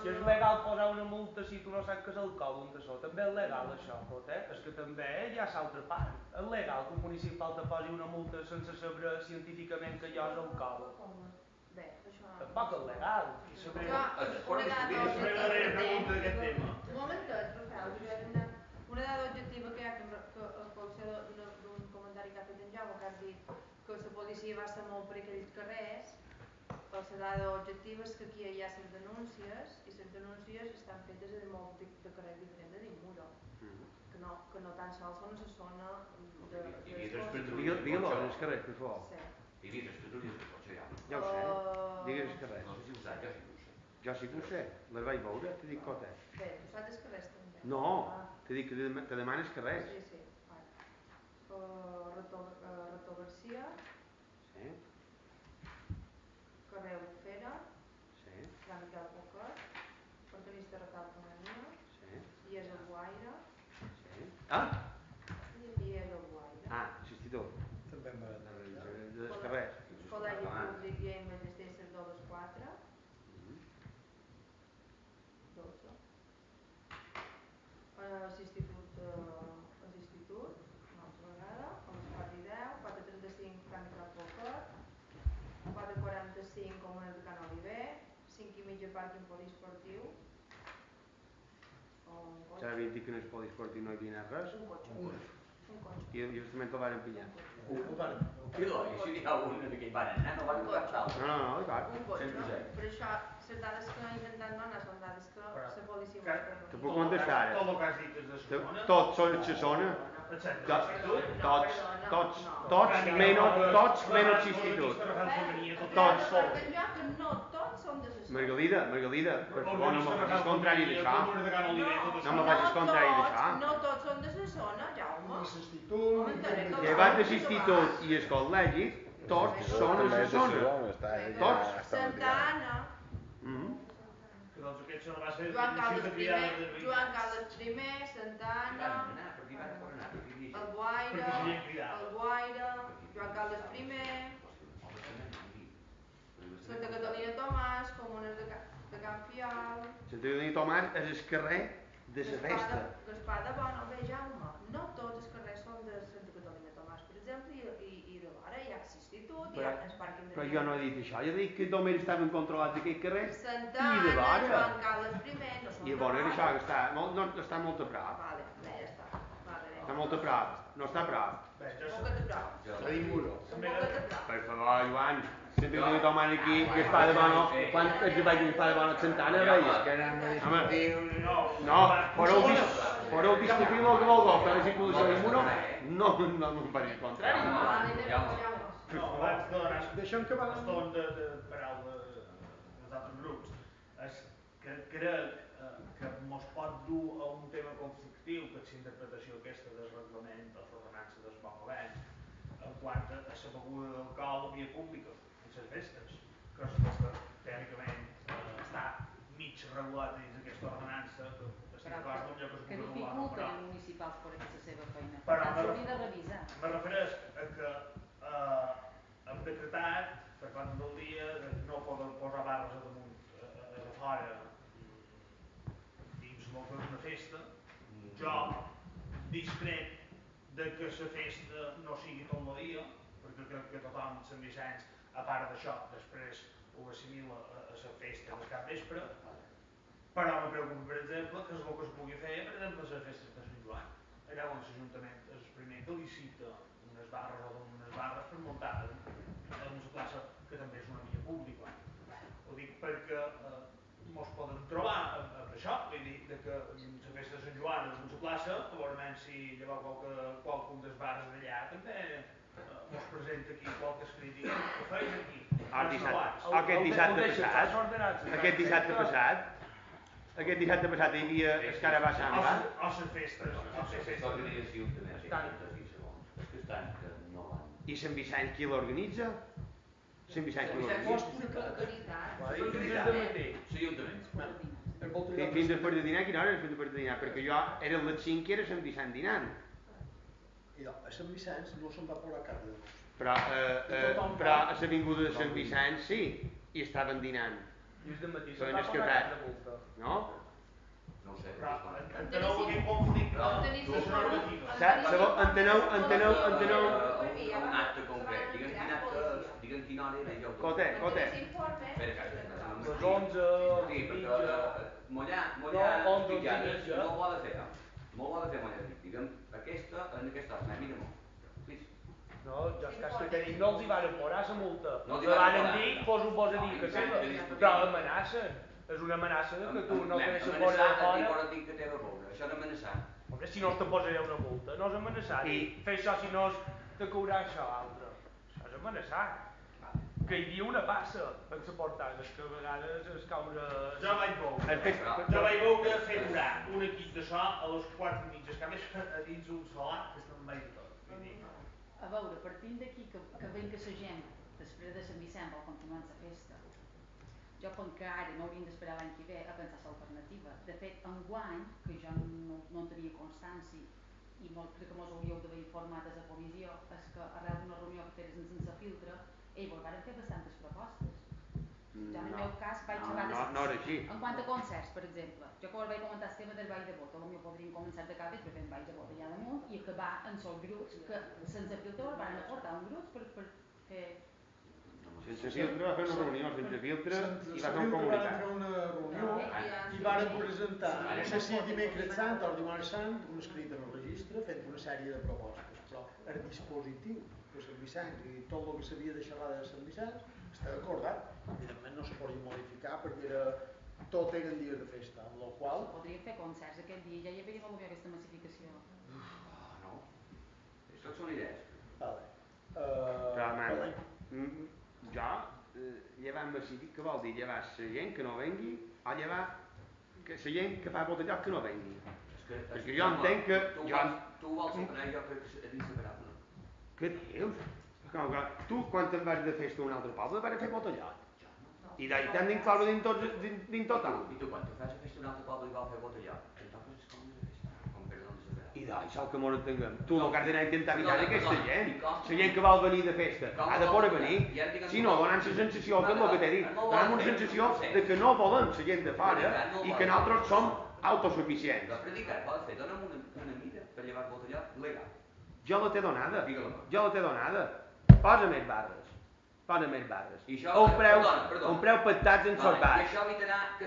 Si és legal posar una multa si tu no saps que és alcohol un tassó, també és legal això, tot, és que també hi ha l'altra part. És legal que un municipal te posi una multa sense saber científicament que allò és alcohol. Tampoc és legal. Un momentet, Rafael, una dada objectiva que hi ha que pot ser d'un comentari que ha fet en Jaume, que has dit que la policia va ser molt per aquells carrers. La dada objectiva és que aquí hi ha les denúncies i les denúncies estan fetes de molt de carrers diferents de Muro, que no tan sols són a la zona de... Digue-lo, els carrers, per favor. I dic, les patrulles de cotxe ja. Ja ho sé, digues els carrers. No sé si ho saps, jo sí que ho sé, les vaig veure, t'he dit cota. Bé, tu saps els carrers també? No, t'he dit que te demanes carrers. Sí, Retó Garcia, carrer Fera, Can Miquel Poquet, Organista Retal Pomania, i és el Guaire. I és el Guaire. L'institut. També em va Dels carrers. Col·legi Públic i Metgestes de les 4. 12. L'institut, una altra vegada, a les 4 i 10, 4.35 Can Miquel Poquet, 4.45 Comunes de Can Oliver, 5:30 Pàrquing Poliesportiu. S'ha de dir que en el poliesportiu no hi havia anat res? Un cotxe. I justament el van pillar. I si n'hi ha un que hi van anar, no van cap tal. No, clar. Un cotxe. Per això, les dades que he intentat donar són dades que la policia va preguntar. Te puc contestar ara. Tot el que has dit és de Xixona? Tots són de Xixona. Tots menys l'institut. Tots. Margalida, per favor, no me facis contrari d'això. No me facis contrari d'això. No tots són de la zona, Jaume. Llevat de l'institut i el col·legi, tots són de la zona. Tots. Santa Anna. Doncs aquests són les bases Joan Carles I, Santa Anna, el Guaire, Joan Carles I, Santa Catalina Tomàs, Comunes de Can Fiol... Santa Catalina Tomàs és el carrer de la festa. L'Espada Bona, bé, Jaume, no tots els carrers són de Santa Catalina Tomàs, per exemple, i de l'hora hi ha l'institut, hi ha el pàrquing de... Però jo no he dit això, jo he dit que només estaven controlats aquells carrers Santa i de Anna, l'hora. Joan Carles I, no són I de l'hora això, que està molt a prop. Vale, ja està. Està molt a prop, no està a prop. Un poquet a prop. S'ha dit Muro. Un poquet a prop. Per favor, Joan, Santa Catalina Tomàs aquí, que Espada Bona, quan es vaig dir Espada Bona a Santa Anna, veus? No, podeu discutir el que vulgueu, però la circulació de Muro no em pareix contrari. No, abans de donar Deixem que va... el torn de paraula als altres grups, és que crec que mos pot dur a un tema conflictiu, que és la interpretació aquesta del reglament o l'ordenança del bon govern en quant a la beguda d'alcohol a via pública en les festes, que és el que teòricament està mig regulat dins d'aquesta ordenança, que estic d'acord amb allò que es pugui regular, no, dificulten els municipals per fer la seva feina. Per però tant, s'hauria de revisar. me refereix a que hem decretat per l'ordre del dia de no poden posar barres a damunt a fora dins el que és una festa. Jo discret de que la festa no sigui tot el dia, perquè crec que tothom Sant Vicenç, a part d'això, després ho assimila a la festa del capvespre, però me preocupa, per exemple, que és el que es pugui fer, per exemple, a les festes de Sant Joan, allà on l'Ajuntament és el primer que licita unes barres o unes barres per muntar en una plaça que també és una via pública. Ho dic perquè mos podem trobar amb això, vull dir, que en la festa de Sant Joan és una plaça, segurament si lleveu qualcun dels bars d'allà també mos presenta aquí qualques crítiques que feis aquí. Aquest dissabte passat hi havia el Carabassa Samba. O les festes. I Sant Vicenç qui l'organitza? Sant Vicenç qui l'organitza? Fins després de dinar, quina hora és fins després de dinar? Perquè jo era les 5 i era Sant Vicenç dinant. I a Sant Vicenç no se'n va posar cap de dos. Però a l'avinguda de Sant Vicenç sí, i estaven dinant. I de matí se'n va posar cap de multa. No? No ho sé. Enteneu aquest conflicte de la normativa. Enteneu. Un acte concret. Digue'm quina hora era jo. Cote. Les 11, sí, perquè mollar pitjades no ho ha de fer, no ho ha de fer mollar. Digue'm, aquesta, en aquesta hora, mira-m'ho. No, jo és que tenim, no els hi van posar la multa. No els hi van dir, poso a dir que seva. Però l'amenacen. És una amenaça que tu no te deixes fora de fora. Això no amenaçar. Home, si no te posaré una multa, no és amenaçar. Fer això si no és te caurà això l'altre. Això és amenaçar. Que hi havia una passa en la portada, que a vegades es caure... Jo vaig veure fer durar un equip de so a les 4:30, que a més a dins un solar que se'n vaig tot. A veure, partint d'aquí que veiem que la gent després de Sant Vicent vol continuar la festa, jo penso que ara no hauríem d'esperar l'any que ve a pensar l'alternativa. De fet, enguany, que jo no en tenia constància i crec que mos hauríeu d'haver informat a la comissió, és que arrel d'una reunió que feren sense filtre, vos van fer bastantes propostes. Jo en el meu cas vaig xerrar no era així. En quant a concerts, per exemple, jo que us vaig comentar el tema del ball de bota, potser podríem començar de cabes per fer un ball de bota allà damunt i acabar en els grups que sense filtre van aportar un grup per fer... Sense filtre va fer una reunió, sense filtre i va fer un comunicat. Van fer una reunió i van presentar, no sé si dimecres sant o dimarts sant, un escrit en el registre fent una sèrie de propostes, però el dispositiu de Sant Vicenç i tot el que s'havia de xerrar de Sant Vicenç està acordat. Evidentment no se podia modificar perquè tot eren dies de festa, amb la qual... Podríem fer concerts aquest dia, ja hi hauria molt bé aquesta massificació. No, això són idees. Jo, llevar massific, què vol dir? Llevar la gent que no vengui o llevar la gent que fa botellot que no vengui? Perquè jo entenc que... Tu vols separar, jo crec que és inseparable. Què dius? Tu, quan te'n vas de festa a un altre poble, vas fer botellot. I t'han d'incloure dins total. I tu, quan te fas a festa a un altre poble i vols fer botellot, te'n toques les comes de festa, com per no separar. I d'això que m'ho entenguem. Tu el que has d'anar a intentar evitar aquesta gent. La gent que vol venir de festa ha de poder venir. Si no, donant la sensació, que és el que t'he dit, donant una sensació de que no volem la gent de fora i que nosaltres som autosuficients. La predicar pots fer, dona'm una mida per llevar botellot legal. Jo la t'he donada. Posa més barres. Un preu pactats en els bars.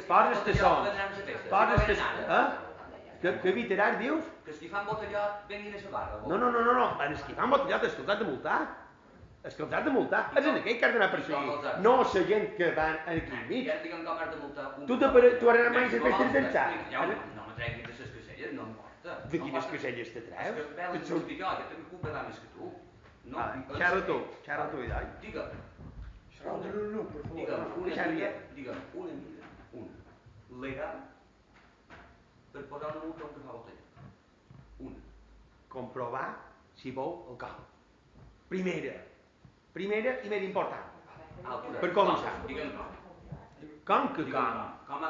Posa estacions. Que evitaràs, dius? Que els que fan botellot venguin a la barra. No. Els que fan botellot és que els has de multar. És en aquell que has d'anar a perseguir. No la gent que van aquí al mig. Tu has anat mai a les festes d'ençà. No me treguis de les caselles, no importa. De quines caselles te treus? És que veuen que jo també culpa més que tu. Xerra tu, Idoi. Digue'm una mida, una. legal per posar una multa a un que fa botella? Una. Comprovar si beu alcohol. Primera i més important. Per començar. Digue'm com. Com que com? Com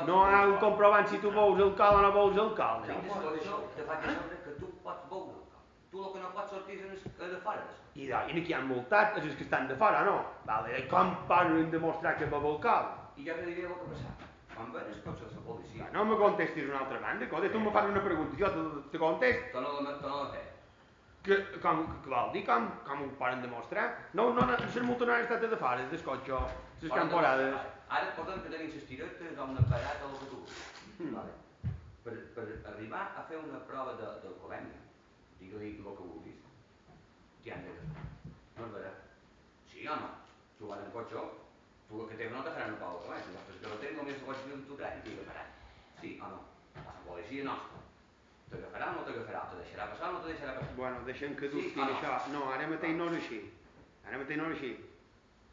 No hi ha un comprovant si tu veus alcohol o no veus alcohol. Dins d'escorxó te faig saber que tu pots veure alcohol. Tu el que no pots sortir és de fora. I aquí han multat els que estan de fora, no? Vale. Com poden demostrar que beu alcohol? I jo te diré el que passava. Quan ven els cotxes de la policia... No me contestis una altra banda, tu me fas una pregunta, jo te contesto. Torna a fer. Què vol dir? Com ho poden demostrar? No, les multes no han estat de fora, des cotxo, les temporades. Ara posem que tenim les tiretes o un aparat o el que tu vulguis. Vale. Per arribar a fer una prova d'alcoholèmia, digue-li el que vulguis, t'hi han d'agafar. No és vera? Sí o no? Tu vas en cotxe, tu el que tens no te faran una prova d'alcoholèmia. Si vas per carretera, només el cotxe tu traig i t'hi agafaran. Sí o no? La policia nostra. T'agafarà o no t'agafarà? Te deixarà passar o no te deixarà passar? Bueno, deixem que dubtin això. No, ara mateix no és així. Ara mateix no és així.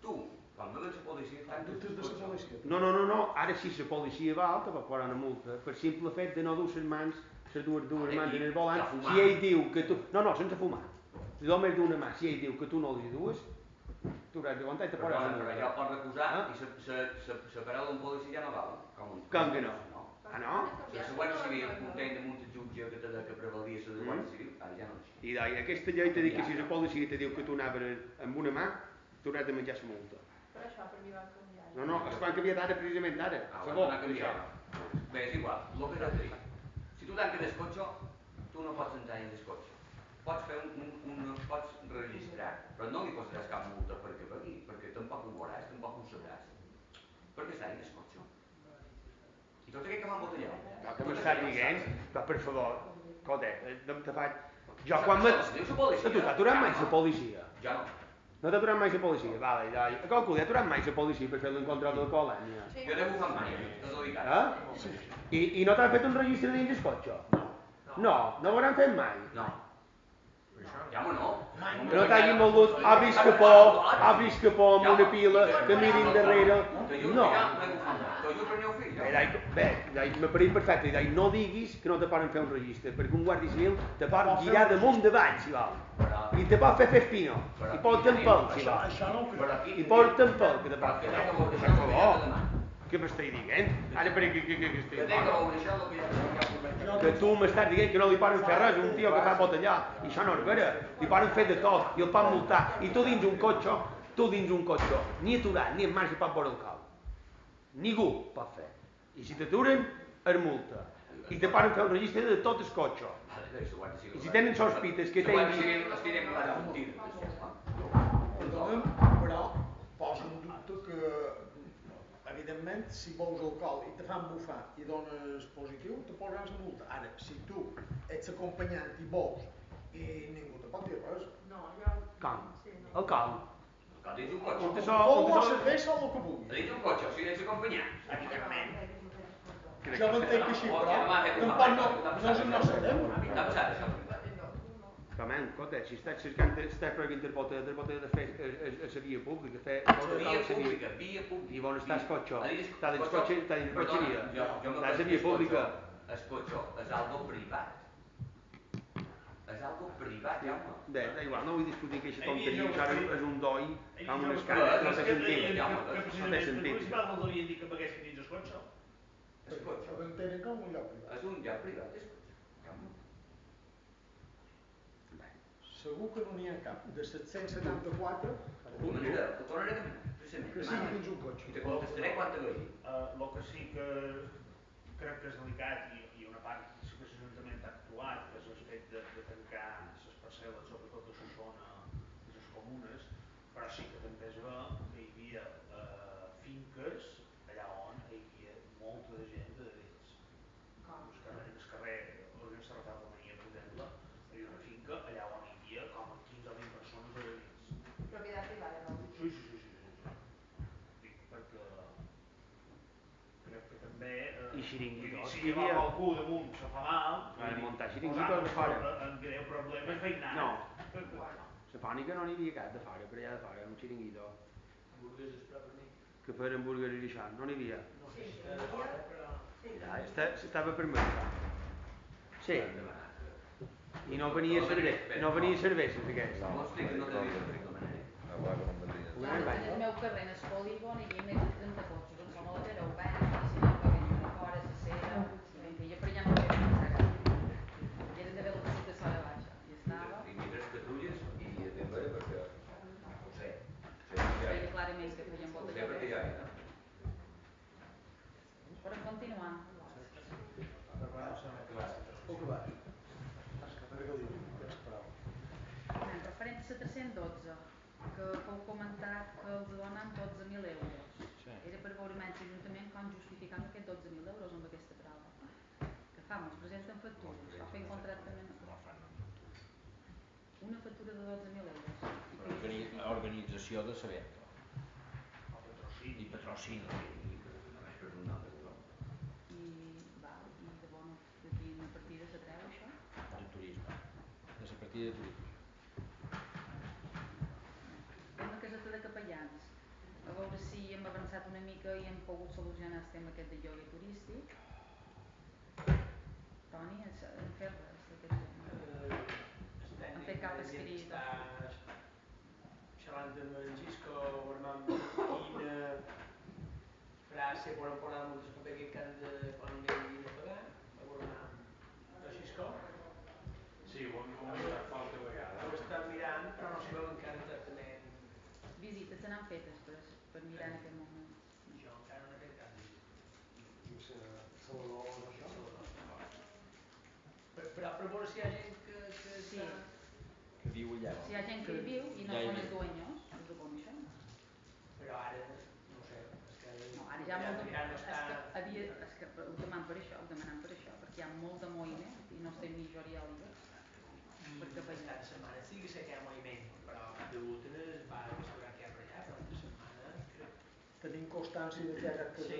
Tu, quan veus la policia... Dubtes de la policia? No. Ara si la policia va alta pot posar una multa per simple fet de no dur les mans, les dues mans en el volant. Si ell diu que tu... No, sense fumar. Si només d'una mà, si ell diu que tu no les dues, tu hauràs d'aguantar i te posaràs una multa. Però ja el pots recusar i la paraula d'un policia ja no val. Com que no? Ah, no? La Guàrdia Civil contén damunt el jutge que prevaldria la Guàrdia Civil, ara ja no és així. I aquesta llei te diu que si la policia te diu que tu anaves amb una mà, tu hauràs de menjar la multa. Per això, per mi van canviar. No, es van canviar ara, precisament ara. A favor, això. Bé, és igual, el que t'he de dir. Si tu tanques el cotxe, tu no pots entrar en el cotxe. Pots registrar, però no li posaràs cap multa perquè pagui, perquè tampoc ho veuràs, tampoc ho sabràs. Perquè està en el cotxe. I tot aquell que m'ha embotellat. No, que m'estàs dient? Però, per favor, escolta, te faig... Jo, quan me... Tu t'ha aturat mai la policia? Jo no. No t'ha aturat mai la policia? Vale. Calcula, t'ha aturat mai la policia per fer l'encontrol de l'alcoholèmia? Jo no ho fan mai, t'ho dic ara. I no t'han fet un registre dins el cotxe? No, no ho hauran fet mai? No. Ja, no. No t'hagin volgut obris que por amb una pila, que mirin darrere... No. Bé, m'ha parit perfecte, no diguis que no te poden fer un registre, perquè un guàrdia civil te pot girar damunt davant, si vol, i te pot fer espino, i porten pel, si vol, i porten pel, que te pot fer. Per favor, què m'estàs dient? Ara per què estic que tu m'estàs dient que no li poden fer res a un tio que fa botellar, i això no és vera, li poden fer de tot, i el poden multar, i tu dins un cotxe, ni aturat, ni en marxa pot veure el cau. Ningú pot fer. I si t'aturen, es multa. I te poden fer un registre de tot el cotxe. I si tenen sospites que tinguin... Perdona'm, però posa en dubte que, evidentment, si veus alcohol i te fan bufar i dones positiu, te posaran la multa. Ara, si tu ets acompanyant i veus i ningú te pot dir res. No, jo... Com? Alcohol? Dins un cotxe. O la cervesa o el que vulguis. Dins un cotxe, si ets acompanyant. Evidentment. Jo m'entenc així, però tampoc no sabem. T'ha passat això? Com, escolta, si estàs cercant, estàs prohibint el bote de fer a la via pública, Via pública. I on està el cotxe? Està dins el cotxe via. Està a la via pública. El cotxe és algo privat. És algo privat, Jaume. Bé, da igual, no vull discutir aquesta tonteria, això és un doi, com un escàner, no té sentit. No té sentit. El municipal voldria dir que paguessin dins el cotxe? El cotxe. L'entenen com un lloc privat. És un lloc privat, el cotxe. Jaume. Segur que no n'hi ha cap de 774 Tu manera, el tornaré a caminar, precisament. que sigui dins un cotxe. I te contestaré quan te vegi. El que sí que crec que és delicat i una part sí que l'Ajuntament ha actuat és el fet de tancar les parcel·les, sobretot de la zona de les comunes, però sí que també es ve que hi havia finques allà on hi havia molta de gent de dins. En el carrer Orgues Serrafal de Mania, per exemple, hi havia una finca allà on hi havia com a 15 o 20 persones de dins. Propietat privada, no? Sí. Dic, perquè crec que també... I xiringuitos. Si hi ha algú damunt se fa mal... muntar xiringuitos de fora. En greu problema és veïnat. No. La fònica no n'hi havia cap de fora, però allà de fora, un xiringuito. Burgueses prop a mi. que feien hamburgueres i això, no n'hi havia. No sé si era d'hora, però... Ja, estava permès. Sí. I no venia cerveses aquesta. Mostra que no devia de fer com en el meu carrer, en el polígon, hi havia més de 30 cotxes, en som a la era obert, i si no va vendre a fora, a la cera, per allà no havia passar gaire. I eren d'haver l'opció de Sora Baixa, i estava... I mentre que tulles, i ben bé, perquè ho sé. Veia clarament que feien Ho volta sé perquè hi ha, no? Per continuar. Puc acabar? A veure què diu, tens paraula. En referent a la 312, que fou comentat que els donen 12.000 euros. Era per veure menys l'Ajuntament com justificant aquests 12.000 euros amb aquesta prova. Que fa, ens presenten factures, o fent contractament una factura de 12.000 euros. Organització de l'evento. I patrocini. Només per un altre, no? I de quina partida se treu això? De turisme. De la partida de turisme. Una caseta de capellans. A veure si hem avançat una mica i hem pogut solucionar el tema aquest de lloguer turístic. Toni, hem fet res d'aquest tema? Han fet cap escrit? Xerrant amb en Xisco, veurem quina frase poden posar damunt del paper que han de, quan vinguin a pagar, veurem el Xisco. Sí, ho hem mirat qualque vegada. Ho estan mirant, però no sabem encara exactament. Visites se n'han fetes per mirar en aquest moment. Jo encara no he fet cap visita. I Salvador, això? Però per veure si hi ha gent que Sí. Que viu allà. Si hi ha gent que hi viu i no són els dueños, els ho coneixen. Però ara, no sé, és que... No, ara hi ha molt de... És que ho demanem per això, perquè hi ha molt de moviment i no estem ni jo ni Òlivers. Perquè per cada setmana sí que sé que hi ha moviment, però cap de últimes va saber què hi ha per allà, però entre setmana crec... Tenim constància de que Sí.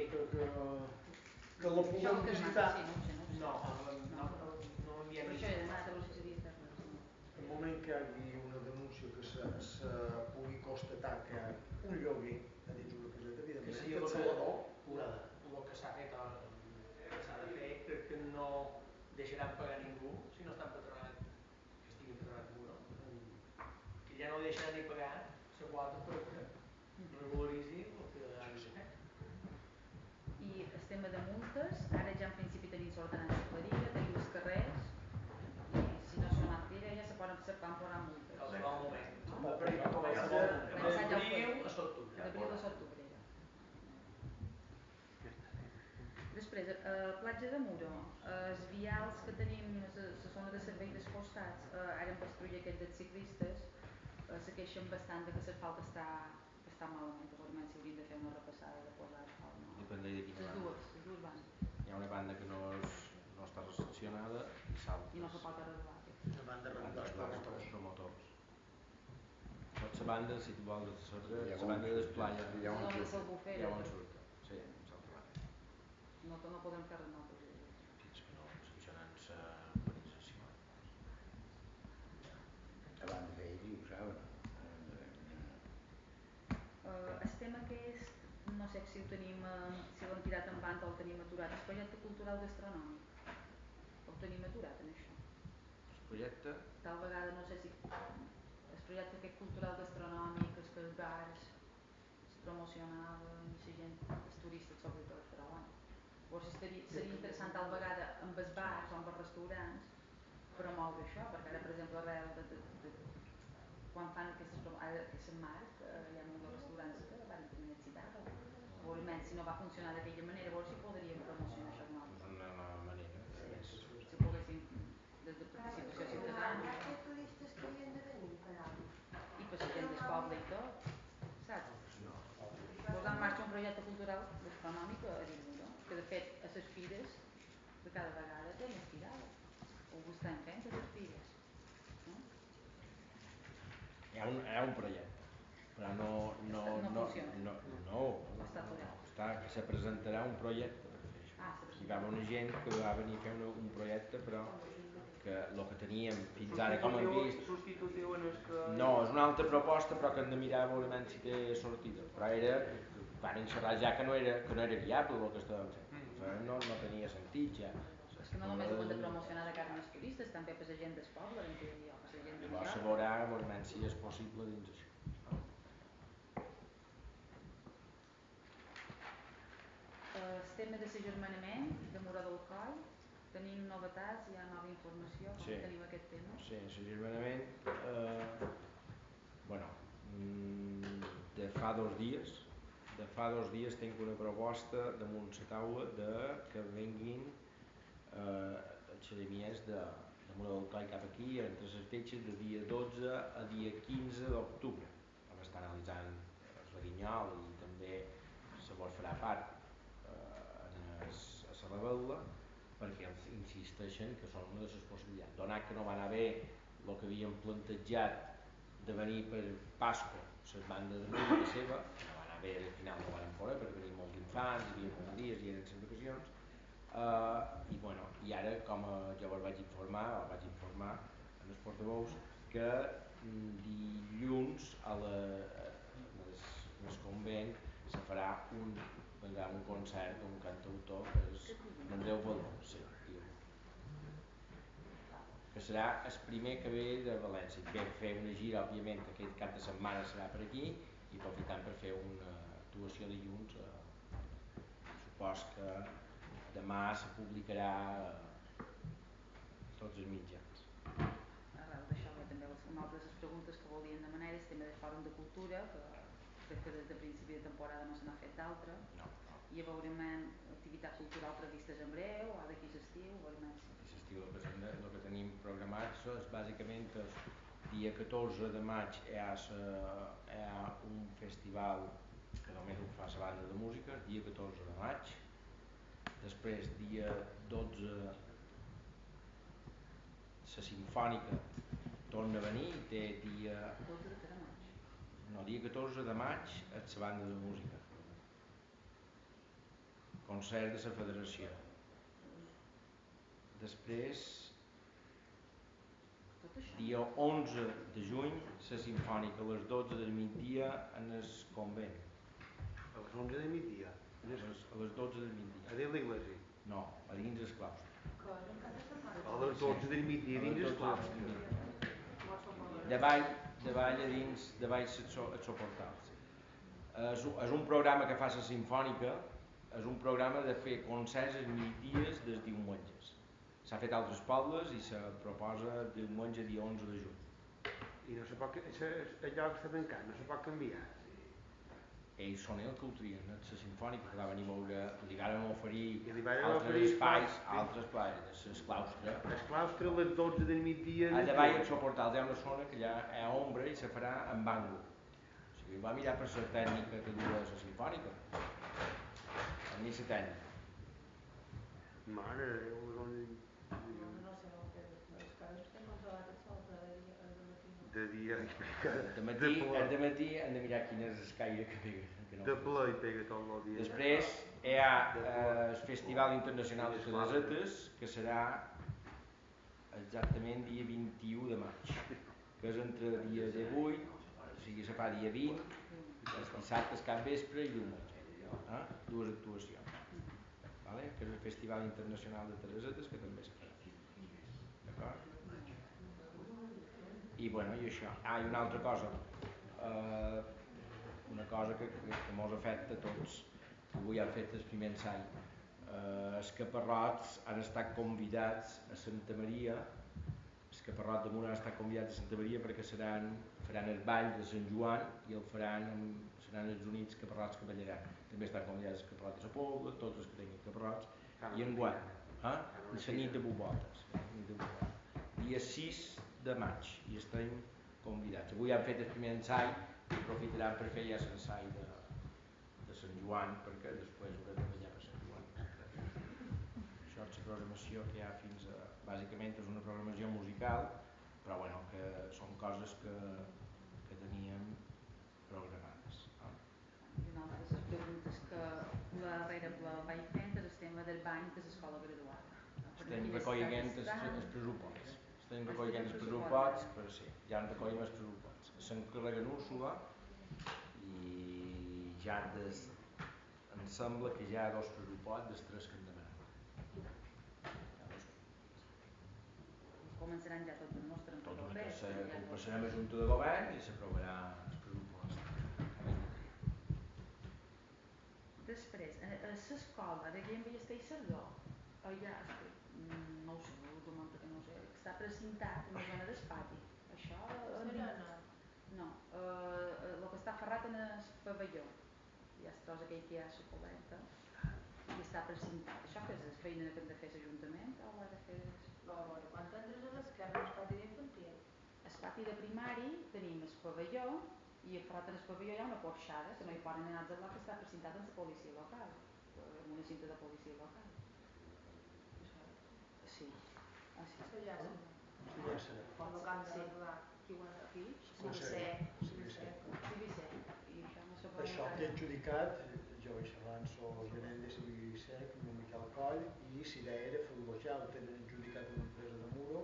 Que la puguem visitar. No m'envia Per ni... això he demanat a veure si s'havia fet res. En el moment que hi hagi una denúncia que se pugui constatar que hi ha un lloguer a dins una caseta, Que evidentment, sigui el Salvador el que s'ha fet o que s'ha de fer, crec que no deixaran pagar ningú si no estan patronat, que estigui patronat ningú, no? Que ja no deixaran ni pagar la quota perquè regularitzi el que han de fer. I el tema de multes, ara ja en principi tenim l'ordenança aclarida, tenim els carrers, i si no són actives ja se poden posar multes. Cal esperar un moment. D'abril a l'octubre. D'abril a l'octubre. Després, a platja de Muro, els vials que tenim a la zona de servei dels costats, ara amb el projecte aquest dels ciclistes, se queixen bastant que l'asfalt està malament, que segurament s'haurien de fer una repassada de posar asfalt. Depèn de quina banda. Les dues bandes. Hi ha una banda que no està recepcionada i s'altres. I no se pot arreglar. una banda regular Els promotors. Pot la banda, si tu vols saber, la banda d'esplaya. Hi ha un Hi ha on surt. Sí, l'altra banda. No podem fer res nosaltres. Fins que no solucionant la urbanització. Abans d'ells i ho saben. El tema que és, no sé si ho tenim, si l'hem tirat en banda o el tenim aturat, el projecte cultural gastronòmic. Ho tenim aturat en això. El projecte? Tal vegada, no sé si el projecte aquest cultural gastronòmic, els bars, es promocionaven, la gent, els turistes sobretot, però bueno. Llavors seria interessant tal vegada amb els bars o amb els restaurants promoure això, perquè ara per exemple arrel quan fan aquest marc hi ha molts restaurants que van tenir necessitat veure si no va funcionar d'aquella manera, veure si podríem promocionar això d'una altra. És una manera. Si poguéssim des de participació ciutadana. Hi ha turistes que havien de venir per alguna cosa. I per la gent del poble i tot, saps? Posar en marxa un projecte cultural gastronòmic a Edimburgo, que de fet a les fires de cada vegada té més tirada. Ho estan fent a les fires. Hi ha un projecte, però no funciona. No, se presentarà un projecte per fer això. Hi va haver una gent que va venir a fer un projecte, però que el que teníem fins ara com hem vist substitutiu en el que... no, és una altra proposta però que hem de mirar a veure si té sortida, però era varen xerrar ja que no era viable el que estàvem fent, no tenia sentit ja. És que no només ho hem de promocionar de cara als turistes, també per la gent del poble, llavors se veurà si és possible dins això. El tema de l'agermanament de Mora del Coll, tenim novetats, hi ha nova informació, com tenim aquest tema? Sí, l'agermanament, de fa 2 dies tinc una proposta damunt la taula que venguin els xeremiers de Mora del Coll cap aquí entre les fetges de dia 12 a dia 15 d'octubre. Vam estar analitzant el Reguinyol i també se vol farà part a la rebel·la perquè els insisteixen que són una de les possibilitats. Donat que no va anar bé el que havíem plantejat de venir per Pasco, les bandes de música seva, no va anar bé, al final no van poder perquè venien molts infants, hi havia pocs dies i eren les vacacions, i ara com jo vaig informar en els portaveus que dilluns al convent se farà un concert d'un cantautor que és Andreu Valós, que serà el primer que ve de València. Ve fer una gira, òbviament, que aquest cap de setmana serà per aquí i aprofitant per fer una actuació dilluns. Supos que demà se publicarà tots els mitjans. Arrel d'això, també una altra de les preguntes que volien demanar és el tema del Fòrum de Cultura, que crec que des de principi de temporada no se n'ha fet d'altre. I veurem activitat cultural previstes en breu, o d'aquí l'estiu, el que tenim programat és bàsicament el dia 14 de maig hi ha un festival que només ho fa la banda de música, el dia 14 de maig. Després dia 12 la Simfònica torna a venir i té dia 14 de maig és la banda de música, concert de la federació. Després dia 11 de juny la Simfònica a les 12 del migdia en el convent. A les 11 del migdia? A les 12 del migdia. A dins l'església? No, a dins el claustre. A les 12 del migdia dins el claustre? Davall a dins els soportals. És un programa que fa la Simfònica, és un programa de fer concerts els migdies dels diumenges. S'ha fet a altres pobles i se proposa diumenge dia 11 de juny. I no se pot, el lloc està tancat, no se pot canviar? Ells són els que ho trien, la Simfònica, que va venir a veure, li van oferir altres espais, altres espais, el claustre. El claustre a les 12 del migdia... A davall els soportals hi ha una zona que hi ha ombra i se farà amb àngul. O sigui, va mirar per la tècnica que diu la Simfònica. A mi la tècnica. Mare de Déu, de dia de matí hem de mirar quin és el caire que pega de ple i pega tot el dia. Després hi ha el Festival Internacional de Cadesetes, que serà exactament dia 21 de maig, que és entre dia 18, o sigui se fa dia 20, els dissabtes cap vespre i diumenge, dues actuacions, que és el Festival Internacional de Cadesetes, que també se farà, d'acord? I això. I una altra cosa, una cosa que mos afecta a tots, que avui han fet el primer ensai. Els caparrots han estat convidats a Santa Maria, els caparrots de Mura han estat convidats a Santa Maria perquè faran el ball de Sant Joan i seran els únics caparrots que ballaran. També estan convidats els caparrots de la Pobla, tots els que tinguin caparrots, i enguany, la nit de bubotes, dia 6 de maig, i estem convidats. Avui han fet el primer ensai i aprofitaran per fer ja l'ensai de Sant Joan, perquè després haurem de ballar per Sant Joan. Això és la programació que hi ha fins a... Bàsicament és una programació musical, però que són coses que teníem programades. I una altra de les preguntes que la darrere vaig fent és el tema del bany de l'escola graduada. Estem recollint els pressuposts. Estem recollint els pressuposts, però sí, ja en recollim els pressuposts. S'encarrega Úrsula i ja em sembla que hi ha dos pressuposts dels tres que han demanat. Començaran ja tots el nostre en Tot tot un res. tercer, que ho passarem a Junta de Govern i s'aprovarà el pressupost. Després, a l'escola de Guillem Ballester i Sardó, ja, no ho sé, últimament que no ho sé, està precintat una zona d'espati. Això... No, el que està ferrat en el pavelló. Hi ha el tros aquell que hi ha a la coberta i està precintat. Això que és feina que hem de fer l'Ajuntament o ho ha de fer... Quan entres a l'esquerra, el pati d'infantil? El pati de primari tenim el pavelló i ferrat en el pavelló hi ha una porxada que no hi poden anar a atzelar, que està precintat en la policia local, amb una cinta de policia local. Sí. Això ja serà. Sí, ja serà. Quan no cal Sí. arreglar. Aquí? Cibisec. Cibisec. I això no se pot Això té adjudicat, jo vaig xerrar amb el gerent de Cibisec, amb el Miquel Coll, i si era fer-lo ho tenen adjudicat una empresa de muro,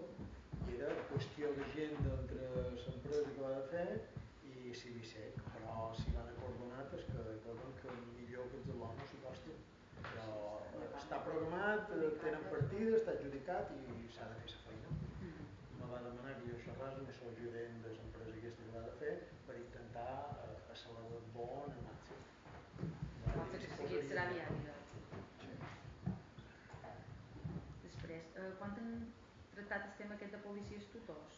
i era qüestió d'agenda entre l'empresa que ho ha de fer i Cibisec, però si van acordonat és que creuen que millor que els de l'ONU s'hi costa. Però està programat, tenen partida, està adjudicat i s'ha de fer la feina. Me va demanar que jo xerrés amb el gerent de l'empresa aquesta que ho ha de fer per intentar accelerar el bon al màxim. Pot ser que serà viària. Després, quan hem tractat el tema aquest de policies tutors,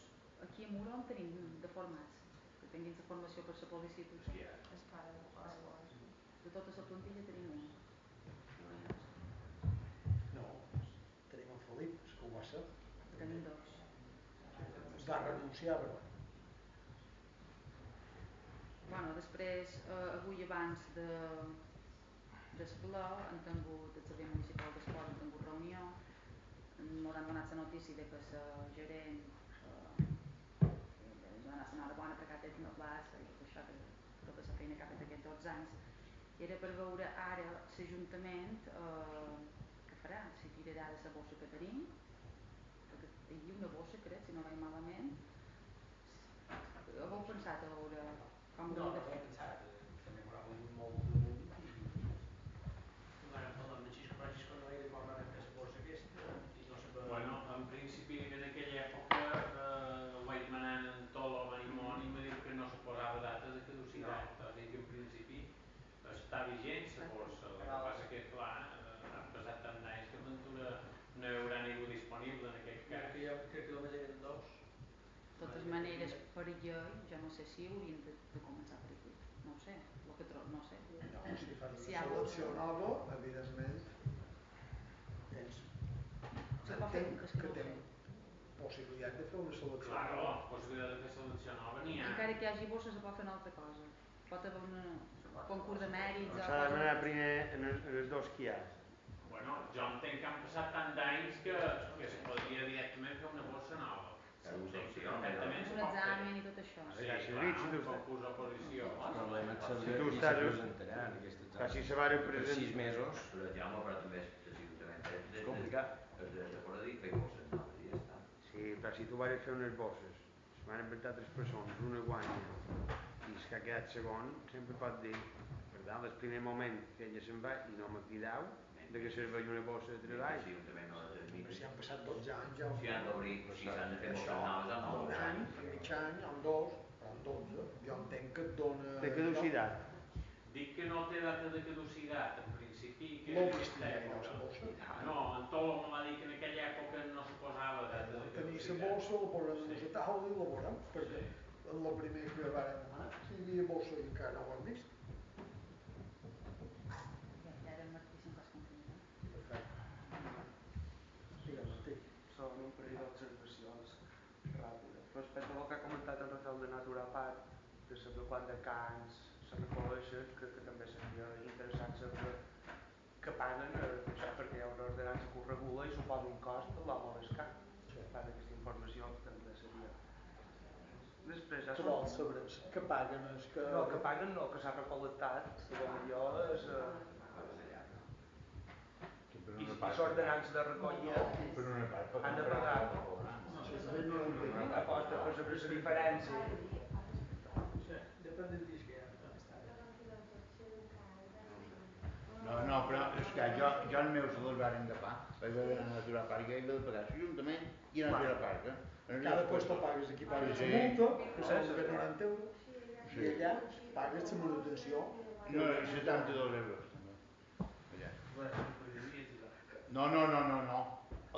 aquí a Muro en tenim de formats, que tinguin la formació per la policia tutor. De tota la plantilla tenim un. No, tenim en Felip, que ho va ser. Tenim dos. Va renunciar, però. Bueno, després, avui abans del ple hem tingut, el servei municipal d'esport, hem tingut reunió, ens han donat la notícia de que la gerent ens ha donat l'enhorabona perquè ha tret una plaça i tot això, que tota la feina que ha fet aquests 12 anys, era per veure ara l'Ajuntament què farà, si tirarà de la bossa que tenim, perquè hi havia una bossa, crec, si no vaig malament. Heu pensat a veure com ho hem de fer? No, pensat, també m'ho ha vingut molt damunt i m'han parlat amb Xisco, però Xisco no era com ara que es bossa aquesta i no sabia... Bueno, en principi en aquella època ho vaig demanar en Tolo Marimón i m'ha dit que no se posava data de caducitat, no. O sigui que en principi està vigent la borsa, el que passa que clar, han passat tant d'anys que Ventura no hi haurà ningú disponible en aquest cas. Crec que només eren dos. De totes maneres, per llei, jo no sé si haurien de començar per aquí. No ho sé, el que no sé. No, si fas una Si hi ha selecció nova, evidentment, tens, entenc que tens possibilitat de fer una selecció nova. Claro, possibilitat de fer selecció nova n'hi ha. Encara que hi hagi borsa, se pot fer una altra cosa. Pot haver un concurs de mèrits o s'ha de demanar primer en els dos que hi ha. Bueno, jo entenc que han passat tant d'anys que es podria directament fer una borsa nova. Perfectament un examen i tot això. Sí, clar, un concurs d'oposició. El problema és saber Tu qui se estàs... presentaran aquests exàmens. Si se va Per presentar... 6 mesos. Però Jaume, però també l'Ajuntament És complicat. és de fora dir fer coses noves i ja està. Sí, però si tu vas fer unes bosses, se van inventar 3 persones, una guanya, i el que ha quedat segon, sempre pot dir, per tant, el primer moment que ella se'n va i no m'ha cridat, de que serveix una bossa de treball. Sí, també no la termini. Si han passat 12 anys ja... Si han d'obrir, si s'han de fer això, bosses noves, en un any, en mig any, en dos, però en 12, jo entenc que et dona... De caducitat. Dic que no té data de caducitat, en principi, que L'heu en vist aquesta mai, no, època. la bossa? No, en Tolo me va dir que en aquella època no se posava data de Tenir caducitat. la bossa, la posem en la taula i la veurem, perquè el primer que vàrem demanar, si hi havia bossa i encara no ho hem vist. Ja era el Martí se'n fas continuar. Perfecte. Digue'm, Martí. Són un parell d'observacions ràpides. Respecte al que ha comentat en Rafael de Natural de saber quant de cans se recoleixen, crec que també seria interessant saber que paguen perquè hi ha una ordenança que ho regula i suposa un cost per l'home a l'escant. Per tant, aquesta informació també seria... Després, ja Què vols saber? Que paguen és que... No, que paguen no, que s'ha recol·lectat, que potser és... I l'ordenança de recollida han de pagar a costa per saber la diferència. Depèn del disc que hi ha. a Natura Park hem de pagar l'Ajuntament i a Natura Park. Cada puesto pagues, aquí pagues la multa, que són de 90 euros, i allà pagues la manutenció. No, 72 euros també. Allà. No.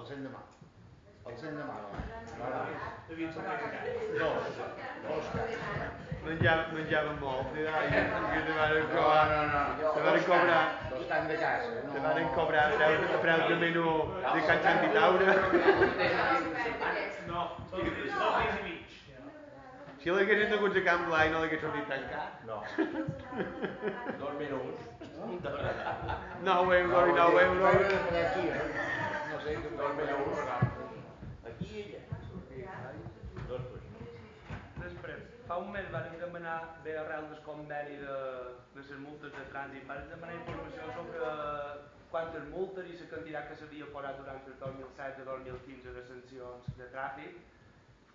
Els hem demà. Els hem demà. Dos. Menjaven molt, i te van cobrar. Dos estan de casa. Te van cobrar preus de menú de Can Santitaura. No, 2 dies i mig. Si l'haguessin degut a Can Blai no l'hagués sortit tan car. No. 2 minuts. 9 euros i 9 euros. No sé, 2 minuts. aquí i allà. Dos pues. Després, fa un mes van demanar, bé arrel del conveni de les multes de trànsit, van demanar informació sobre quantes multes i la quantitat que s'havia posat durant el 2016 i 2015 de sancions de tràfic.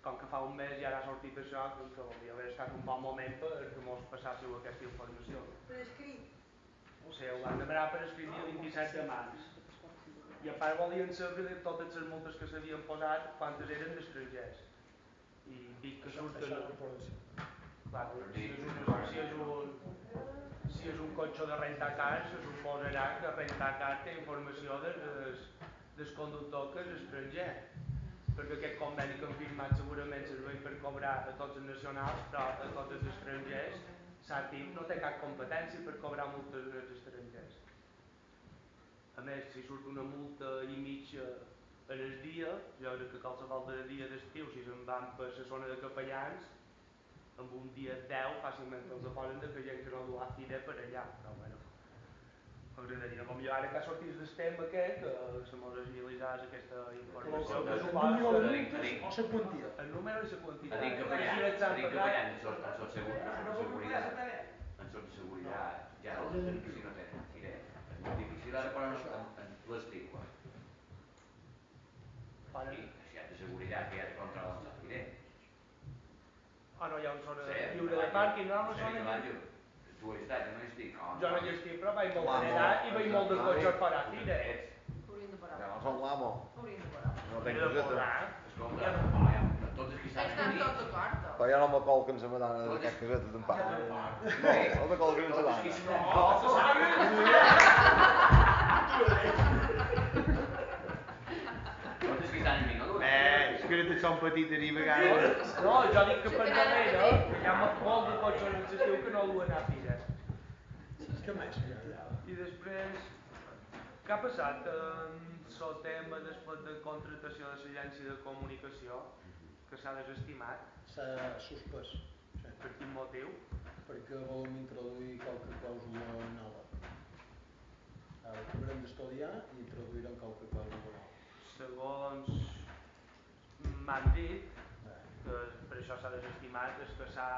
Com que fa un mes ja ha sortit això, doncs que hauria d'haver estat un bon moment perquè mos passássiu aquesta informació. Per escrit. O sigui, ho van demanar per escrit el 27 de març. I a part volien saber de totes les multes que s'havien posat, quantes eren d'estrangers. I dic que surten... Clar, si és un cotxe de rentacar, se suposarà que rentacar té informació del conductor que és estranger. Perquè aquest conveni que han firmat segurament serveix per cobrar a tots els nacionals, però a tots els estrangers, SATIF no té cap competència per cobrar multes als estrangers. A més, si surt una multa i mitja en el dia, jo crec que qualsevol dia d'estiu, si se'n van per la zona de capellans, amb un dia 10 fàcilment els posen de que gent que no du a fira per allà, però bueno, m'agradaria, potser ara que ha sortit del tema aquest, que se mos agilitzés aquesta informació. El número de multes o la quantia? El número i la quantitat. A dir capellans, en sot seguretat, ja no tenen si no tenen firer. És molt difícil ara quan l'estiu. I si hi ha de seguretat que hi ha de controlar el firer. Ah, no hi ha una zona lliure de pàrquing, no? Tu hi estàs, jo no hi estic. Jo no hi estic, però vaig molt d'edat i vaig molt de cotxes fora a fira. Hauríem de parar. Ja no som l'amo. Hauríem de parar. No tenc caseta. Escolta, tots els que estan Estan aquí... tots d'acord. Però ja no me colquen la madana de cap caseta tampoc. No me colquen la Tots els que estan en mi, no? Les caretes són petites i vegades... No, jo dic que per darrere hi ha molt de cotxes en l'estiu que no duen a fira. Què més? I després, què ha passat amb el tema després de contractació de l'agència de comunicació, que s'ha desestimat? S'ha suspès. Per quin motiu? Perquè volem introduir qualque clàusula nova. Ara acabarem d'estudiar i introduirem qualque clàusula nova. Segons m'han dit, que per això s'ha desestimat, és que s'ha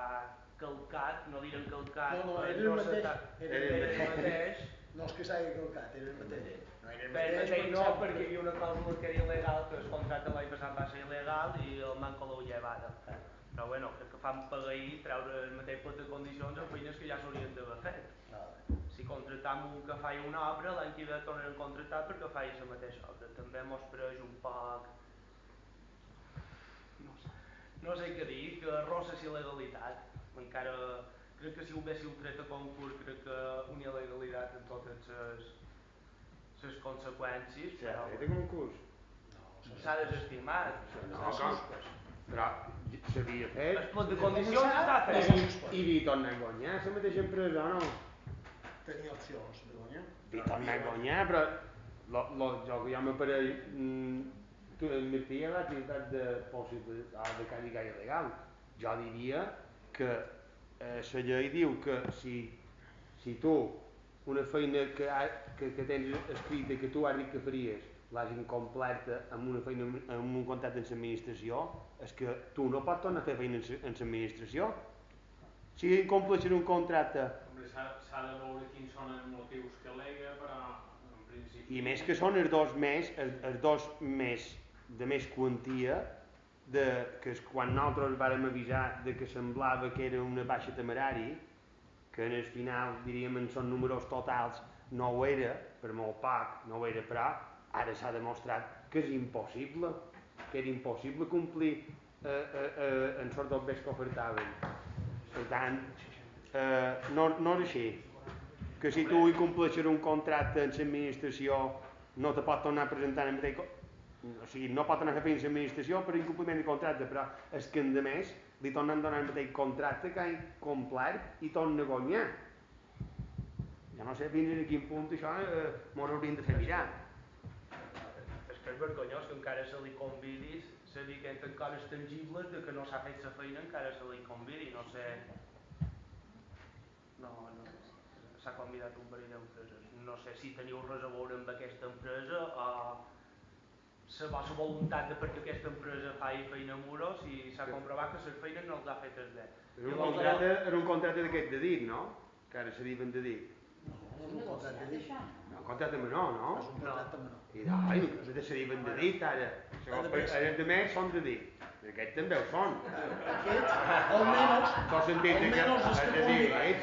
calcat, no direm calcat, No, era el mateix. Era el mateix. No és que s'hagi calcat, era el mateix. No era el mateix no, perquè hi havia una clàusula que era il·legal, que el contracte l'any passat va ser il·legal i el manco l'ho llevada. Però bueno, crec que fan pagar-hi treure el mateix pot de condicions en feines que ja s'haurien d'haver fet. Si contractam un que faci una obra, l'any que ve tornarem a contractar perquè faci la mateixa obra. També mos pareix un poc... No sé què dir, que arrossa la il·legalitat. Encara crec que si ho haguéssiu tret a concurs, crec que una il·legalitat en totes les conseqüències. S'ha fet a concurs? S'ha desestimat. Però s'havia fet. El pot de condicions està fet. I li torna a guanyar la mateixa empresa o no? Tenia opcions de guanyar. Li torna a guanyar, però jo que ja m'aparell admetia l'activitat de possibilitat de càrrega il·legal. Jo diria que la llei diu que si tu una feina que tens escrita que tu has dit que faries l'has incompleta amb una feina amb un contracte amb l'administració, és que tu no pots tornar a fer feina amb l'administració. Si incompleixes un contracte... S'ha de veure quins són els motius que al·lega, però en principi... I més que són els dos més de més quantia que quan nosaltres vàrem avisar de que semblava que era una baixa temerari, que en el final diríem en són números totals no ho era, per molt poc no ho era, però ara s'ha demostrat que és impossible, que era impossible complir en sort dels béns que ofertaven. Per tant, no és així, que si tu incompleixes un contracte amb l'administració no te pot tornar a presentar el mateix, o sigui, no pot anar a fer feina l'administració per incompliment de contracte, però és que a més li tornen a donar el mateix contracte que ha complert i torna a guanyar. Jo no sé fins a quin punt això mos hauríem de fer mirar. És que és vergonyós que encara se li convidis saber que hi ha coses tangibles de que no s'ha fet la feina encara se li convidi, no sé. No, s'ha convidat un parell d'empreses. No sé si teniu res a veure amb aquesta empresa o la vostra voluntat de perquè aquesta empresa faci feina amb euros i s'ha comprovat que les feines no els ha fetes bé. Era un contracte d'aquest de dit, no? Que ara se diuen de dit. No és un contracte de dit. Un contracte menor, no? És un contracte menor. I de se diuen de dit, ara. Els de més són de dit. Aquests també ho són. Aquests,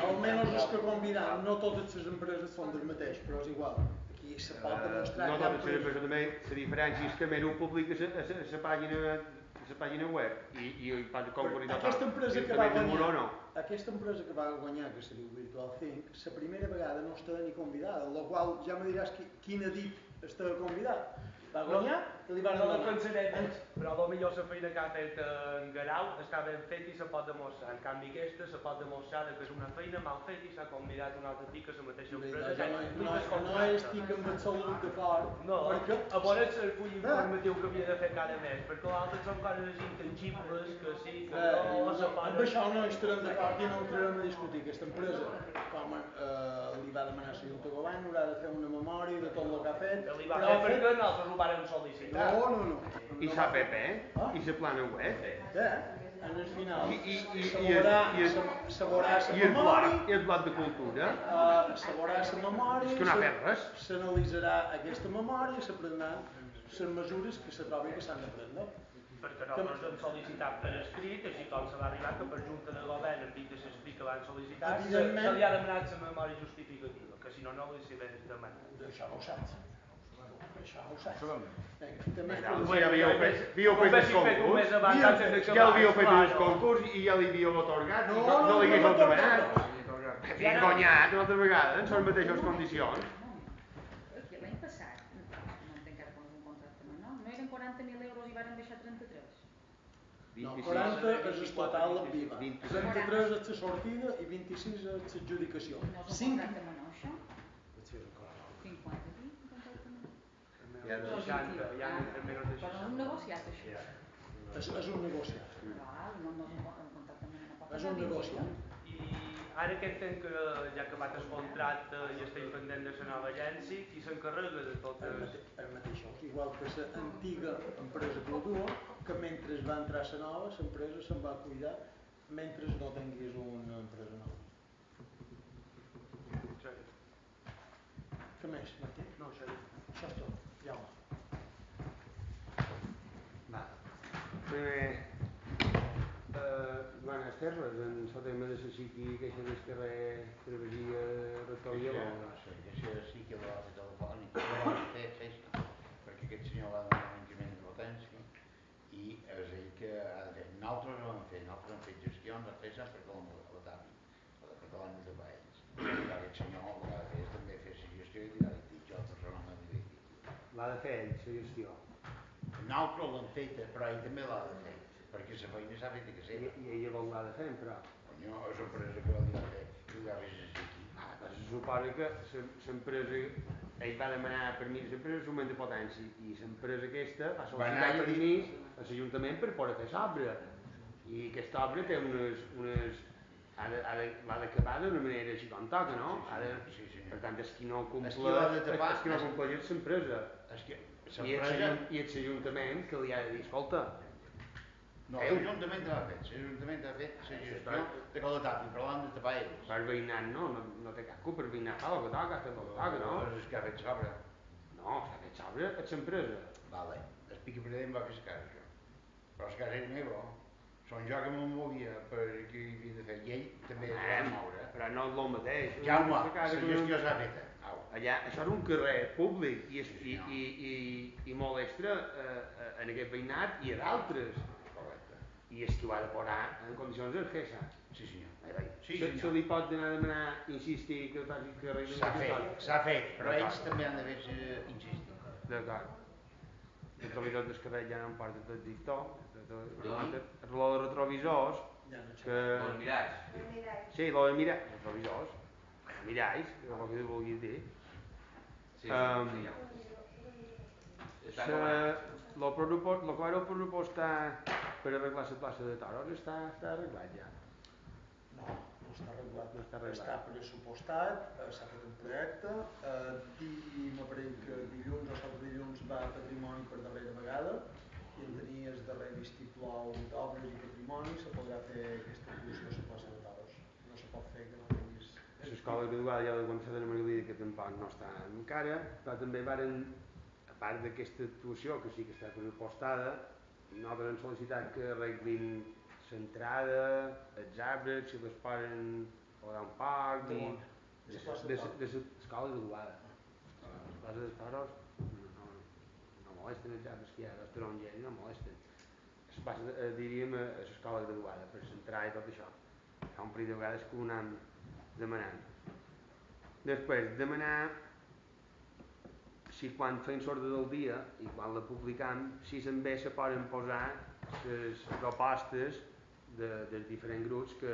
almenys els que convidam, no totes les empreses són del mateix, però és igual. Aquí se pot demostrar... No totes les empreses també, la diferència és que Meru publica la pàgina web i aquesta empresa que va guanyar, que se diu Virtual Think, la primera vegada no estava ni convidada, amb la qual ja me diràs quin ha dit estava convidat. Va guanyar i li van donar. No pensaré més, però potser la feina que ha fet en Guerau està ben feta i se pot demostrar. En canvi aquesta se pot demostrar que és una feina mal feta i s'ha convidat un altre pic a la mateixa empresa. No estic amb absolut d'acord. No, a veure el full informatiu que havia de fer cada mes, perquè l'altre són coses intangibles que sí, que no se poden... Amb això no estarem d'acord i no entrarem a discutir. Aquesta empresa, com li va demanar a la Junta de Govern, haurà de fer una memòria de tot el que ha fet. Li va fer perquè nosaltres ho vàrem sol·licitar. No. I l'APP? I la plana web? En el final se veurà la memòria. I el bloc de cultura? Se veurà la memòria. És que no ha fet res. S'analitzarà aquesta memòria i s'aprendran les mesures que se trobi que s'han de prendre. Perquè nosaltres hem sol·licitat per escrit, així com se va arribar que per Junta de Govern, en dit de l'escrit que van sol·licitar, se li ha demanat la memòria justificativa, que si no, no li s'hi ve demanat. Això no ho saps. Això ho saps. Havíeu fet el concurs, ja l'havíeu fet el concurs i ja li havíeu otorgat, no li hagués demanat. Fins guanyat una altra vegada, en les mateixes condicions. L'any passat, no entenc ara com és un contracte menor, no eren 40.000 euros i varen deixar 33? No, 40 és el total en viva, 33 és la sortida i 26 és l'adjudicació. No és un contracte menor, això? 50 i contracte menor? Ja de 60, ja entre menys de 60. Però és un negociat, això. És un negociat. No és un contracte menor. És un negociat. I ara que entenc que ja ha acabat el contracte i estem pendent de la nova agència, qui s'encarrega de totes... El mateix, igual que l'antiga empresa Clotua, que mentre va entrar la nova, l'empresa se'n va cuidar mentre no tingués una empresa nova. Què més, Martí? No, això és tot. Jaume. Primer, Joan Esterres, en el tema de la Siqui, queixa del carrer Travesia, Rector i Aló. Sí que va fer telefònic, perquè aquest senyor va donar un increment de potència i és ell que ha de fer. Nosaltres hem fet gestions, ha fet sempre com la TAPI, la catalana de Baells. Aquest senyor el que ha de fer és també fer la gestió i dir, jo personalment li dic. L'ha de fer ell, la gestió. Nosaltres l'hem feta, però ell també l'ha de fer, perquè la feina s'ha fet que seva. I ella vol l'ha de fer, però... No, és l'empresa que l'ha de fer, que li va fer la Siqui. Se suposa que l'empresa, ell va demanar permís l'empresa d'augment de potència i l'empresa aquesta ha sol·licitat permís a l'Ajuntament per poder fer l'obra. I aquesta obra té l'ha d'acabar d'una manera així com toca, no? Per tant, és qui no compleix és l'empresa. I és l'Ajuntament que li ha de dir, escolta... No, l'Ajuntament l'ha fet, l'Ajuntament ha fet la gestió de que la tapi, però l'han de tapar ells. Per veïnat no té cap culpa, per veïnat fa el que toca, ha fet el que toca, no? No és que ha fet l'obra. No, s'ha fet l'obra és l'empresa. Vale, el Picapredet em va fer la casa, això. Però la casa era meva, són jo que me'n movia per què hi havia de fer, i ell també es va moure. Però no és el mateix. Jaume, la gestió s'ha feta. allà, això és un carrer públic i molesta en aquest veïnat i a d'altres. I és que ho ha de posar en condicions d'urgència. Sí, senyor. Se li pot anar a demanar, insistir, que faci que arregli s'ha fet, però ells també han d'haver insistit. D'acord. Els retrovisors del carrer ja no em porta tot dit tot. Lo de retrovisors, que... Els miralls. Sí, lo de miralls, retrovisors, miralls, que és el que vulguis dir. Sí, ja. Lo que vàreu pressupostar per arreglar la plaça de Toros està arreglat ja. No està arreglat. No està arreglat. Està pressupostat, s'ha fet un projecte, m'apareix que dilluns o sota dilluns va a Patrimoni per darrera vegada i en tenies darrer vistiplau d'obres i patrimoni, se podrà fer aquesta actuació a la plaça de Toros. No se pot fer que no tinguis... L'escola graduada ja de començar de Marilí, que tampoc no està encara, però també varen, a part d'aquesta actuació, que sí que està pressupostada, nosaltres hem sol·licitat que arreglin l'entrada, els arbres, si les poden posar un parc, de l'escola graduada. Les places de Toros no molesten els arbres que hi ha, els taronges no molesten. Diríem a l'escola graduada, per l'entrada i tot això. Fa un parell de vegades que ho anem demanant. Després, demanar si quan fem l'ordre del dia i quan la publicam, si també se poden posar les propostes dels diferents grups que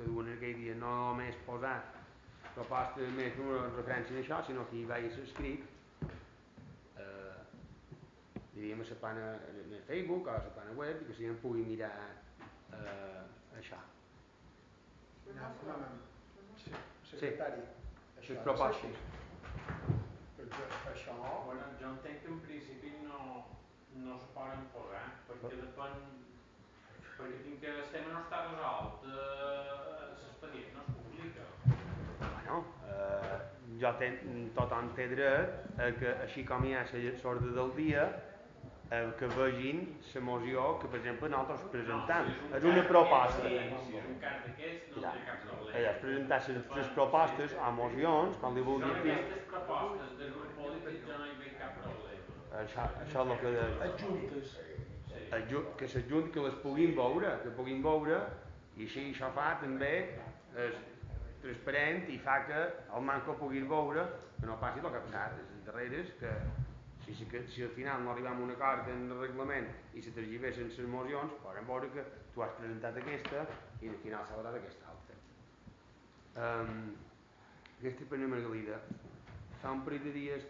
duen aquell dia, no només posar propostes més números en referència a això, sinó que hi vagi escrit diríem a la pana en Facebook o a la pana web i que si no pugui mirar això. Secretari, les propostes. Perquè això... Bueno, jo entenc que en principi no se poden posar, perquè depèn... Perquè fins que el tema no està resolt, l'expedient no es publica. Bueno, tothom té dret a que així com hi ha l'ordre del dia, que vegin la moció que, per exemple, nosaltres presentam. És una proposta. Si és un cas d'aquests, no té cap problema. És presentar les propostes o mocions, com li vulgui dir. Si són aquestes propostes del grup polític, jo no hi veig cap problema. Això és el que... Adjuntes. Que s'adjuntin, que les puguin veure, i així això fa també és transparent i fa que el manco puguin veure, que no passi el que ha passat les darreres, que si al final no arribem a un acord en el reglament i se tergiversen les mocions, podem veure que tu has presentat aquesta i al final s'ha votat aquesta altra. Aquesta per Margalida. Fa un parell de dies,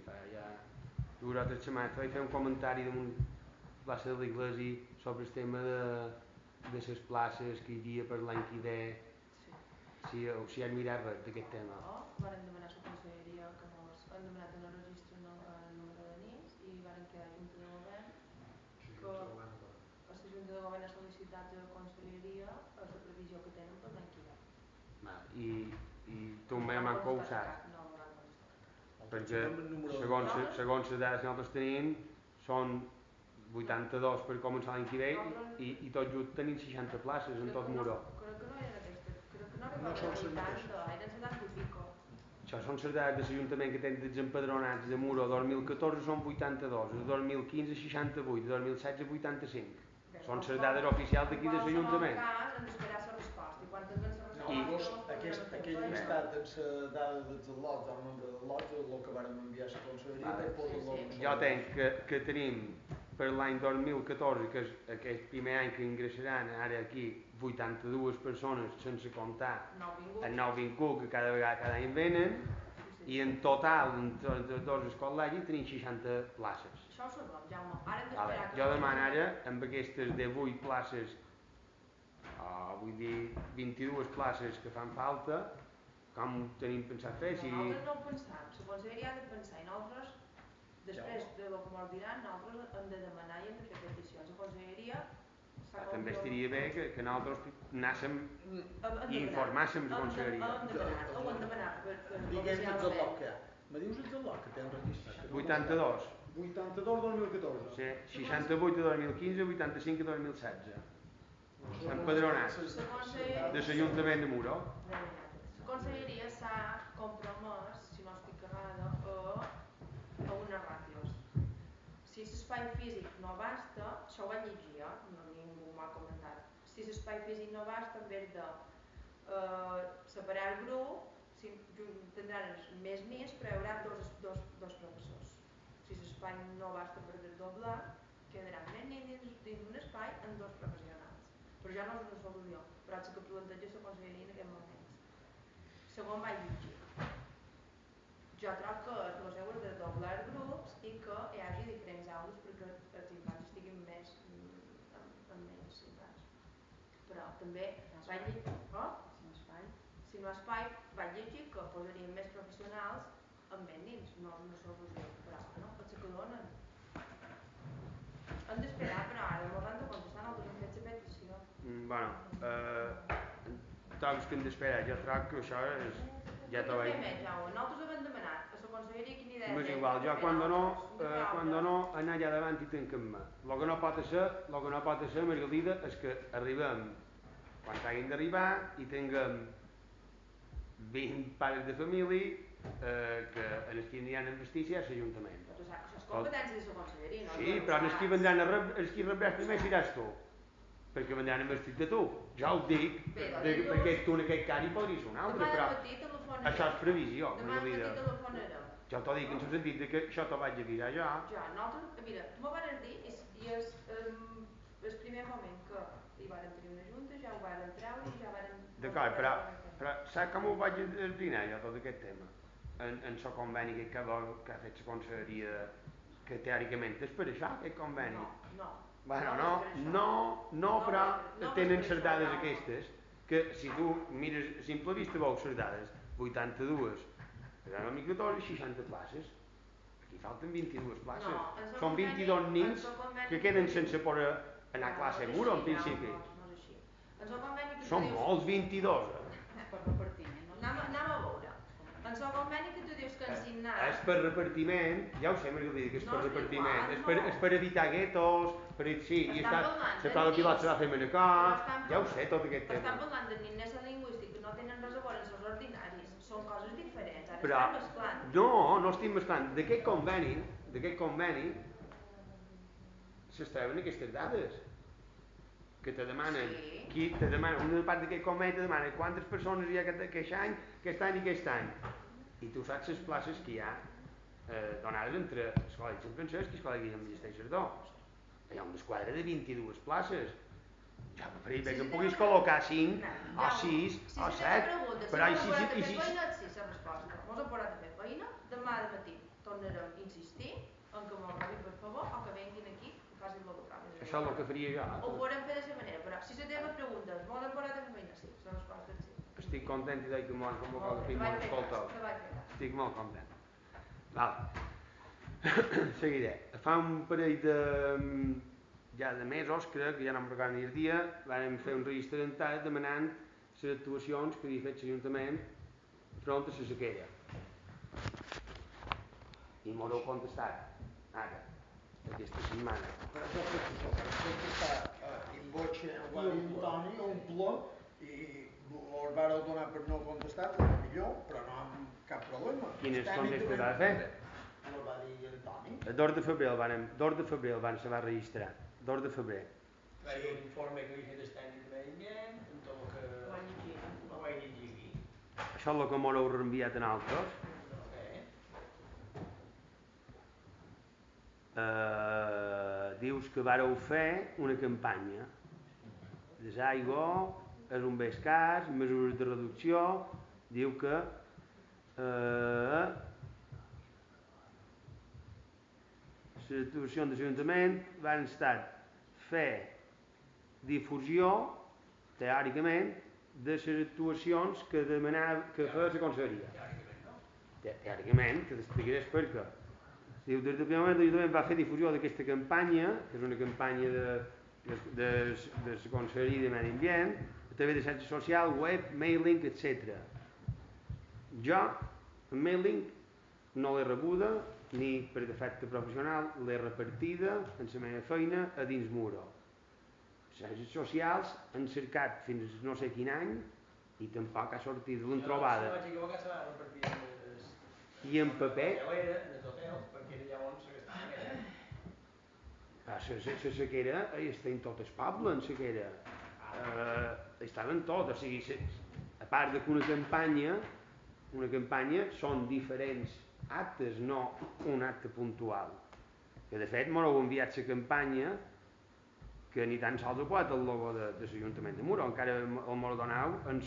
fa ja 2 o 3 setmanes, vaig fer un comentari damunt la plaça de l'Iglesi sobre el tema de les places que hi havia per l'any que ve, si han mirat res d'aquest tema. Varen demanar a la conselleria que mos han demanat en el registre el número de NIS i varen quedar a Junta de Govern que la Junta de Govern ha sol·licitat a la conselleria la previsió que tenen per l'any que ve. I tu també manco ho saps, perquè segons les dades que nosaltres tenim són 82 per començar l'any que ve i tot just tenim 60 places en tot Muro. Crec que no eren aquestes, crec que no arribaven a 80, eren 70 i pico. Això són les dades de l'Ajuntament que tenen dels empadronats de Muro. El 2014 són 82, el 2015 68, el 2016 85. Són les dades oficials d'aquí de l'Ajuntament. En qualsevol cas, hem d'esperar la resposta i quan tinguem la resposta... Aquell llistat amb la dada dels lots, el nombre de lots, és el que vàrem enviar a la conselleria per posar-lo... Jo tenc que tenim per l'any 2014, que és aquest primer any que ingressaran ara aquí 82 persones sense comptar el nouvingut que cada any venen, i en total entre tots els col·legis tenim 60 places. Això ho sabem, Jaume. Ara hem d'esperar que... Jo demano ara, amb aquestes 18 places, vull dir 22 places que fan falta, com tenim pensat fer? Nosaltres no ho pensem, la conselleria ha de pensar i nosaltres, després del que ens diran, nosaltres hem de demanar i hem de fer peticions. La conselleria... També estaria bé que nosaltres anàssim i informàssim la conselleria. Ho hem demanat. Diguem el lot que hi ha. Me dius el lot que té enregistrat? 82. 82 2014. Sí, 68 de 2015, 85 de 2016. Empadronats de l'Ajuntament de Muro. La conselleria s'ha compromès, si si l'espai físic no basta, això ho vaig llegir, no ningú m'ha comentat, si l'espai físic no basta, en vez de separar el grup, tindran més, però hi haurà dos professors. Si l'espai no basta per desdoblar, quedaran més nens dins un espai amb dos professionals. Però ja no és una solució, però és que planteja la conselleria en aquest moment. Segon vaig llegir. Jo trobo que el seu és desdoblar grups i que hi hagi diferents aules perquè els infants estiguin més amb menys infants. Però també vaig llegir, si no espai, vaig llegir que posarien més professionals amb més nens, no és una solució, però no, potser que donen. Hem d'esperar, però ara mos han de contestar, nosaltres hem fet la petició. Doncs que hem d'esperar, jo trobo que això és... Ja t'ho vaig dir. Nosaltres ho hem demanat, a la conselleria quina idea M'és igual, jo quan no anar allà davant i tanquem-me. El que no pot ser, Margalida, és que arribem quan hàgim d'arribar i tinguem 20 pares de família que en els que aniran a investir-se és l'Ajuntament. Això és competència de la conselleria, no? Sí, però els que rebràs primer seràs tu, perquè vendran a vestit de tu. Ja ho dic, perquè tu en aquest cas hi podries ser un altre, però això és previsió, Margalida. Jo t'ho dic en el sentit que això t'ho vaig avisar jo. Nosaltres, mira, tu m'ho vas dir i el primer moment que hi varen tenir una junta ja ho varen treure i ja varen... D'acord, però saps com ho vaig esbrinar jo tot aquest tema? En el conveni que ha fet la conselleria, que teòricament és per això, aquest conveni. No, però tenen les dades aquestes, que si tu mires a simple vista veus les dades, 82 per al microtori i 60 places. Aquí falten 22 places. Són 22 nens que queden sense poder anar a classe a Muro, en principi. Són molts, 22. Per repartiment. Anem a veure. En el conveni que tu dius que han signat... És per repartiment, ja ho sé, Margalida, que és per repartiment. És per evitar guetos, sí, i la prova pilot se va fer Manacor, ja ho sé, tot aquest tema. Estan parlant de nines lingüístic que no tenen res a veure amb els ordinaris. Són coses diferents, ara però, estan mesclant. No estic mesclant. D'aquest conveni s'extreuen aquestes dades que te demanen, una part d'aquest conveni te demana quantes persones hi ha aquest any i aquest any, i tu saps les places que hi ha donades entre Escola de Sant Francesc i Escola de Guillem Ballester i Cerdó. Hi ha una esquadra de 22 places. Ja preferiria que em puguis col·locar 5 o 6 o 7, però si la resposta mos ha posat a fer feina, demà de matí tornarem a insistir en que mos rebin per favor o que venguin aquí i facin el que proves. Això és el que faria jo. Ho podem fer d'aquesta manera, però si la teva pregunta és mos han posat a fer feina, sí, la resposta és sí. Estic content i que m'ho han convocat i m'ho escolteu. Estic molt content. Seguiré. Fa un parell de mesos, crec que ja no em recordo ni el dia, vam fer un registre d'entrada demanant les actuacions que havia fet l'Ajuntament front a la sequera. I m'ho heu contestat ara, aquesta setmana. Però això està en voce un Toni o un plor i us vareu donar per no contestar, millor, però no amb cap problema. Quines contestes va fer? Ho va dir en Toni. El 2 de febrer se va registrar. 2 de febrer. Va ser un informe que havia fet el tècnic de medi ambient, en tot el que ho vaig llegir aquí. Això és el que m'ho heu reenviat a nosaltres. Dius que vareu fer una campanya. Desaigua, és un bé escàs, mesures de reducció, diu que les actuacions de l'Ajuntament van estar fer difusió, teòricament, de les actuacions que feia la conselleria. Teòricament, que t'explicaré per què. Diu, des del primer moment l'Ajuntament va fer difusió d'aquesta campanya, que és una campanya de la Conselleria de Medi Ambient, a través de xarxa social, web, mailing, etc. Jo, el mailing, no l'he rebuda, ni per defecte professional, l'he repartida en la meva feina a dins Muro. Les xarxes socials han cercat fins no sé quin any i tampoc ha sortit l'han trobada. Si vaig equivocar, se va repartir I en paper? En el hotel, perquè era allà on se gastava. La sequera estem tot el poble en sequera. Estaven tot, o sigui, a part de que una campanya són diferents actes, no un acte puntual. Que de fet m'heu enviat la campanya que ni tan sols ha posat el logo de l'Ajuntament de Muro, encara el m'ho donau en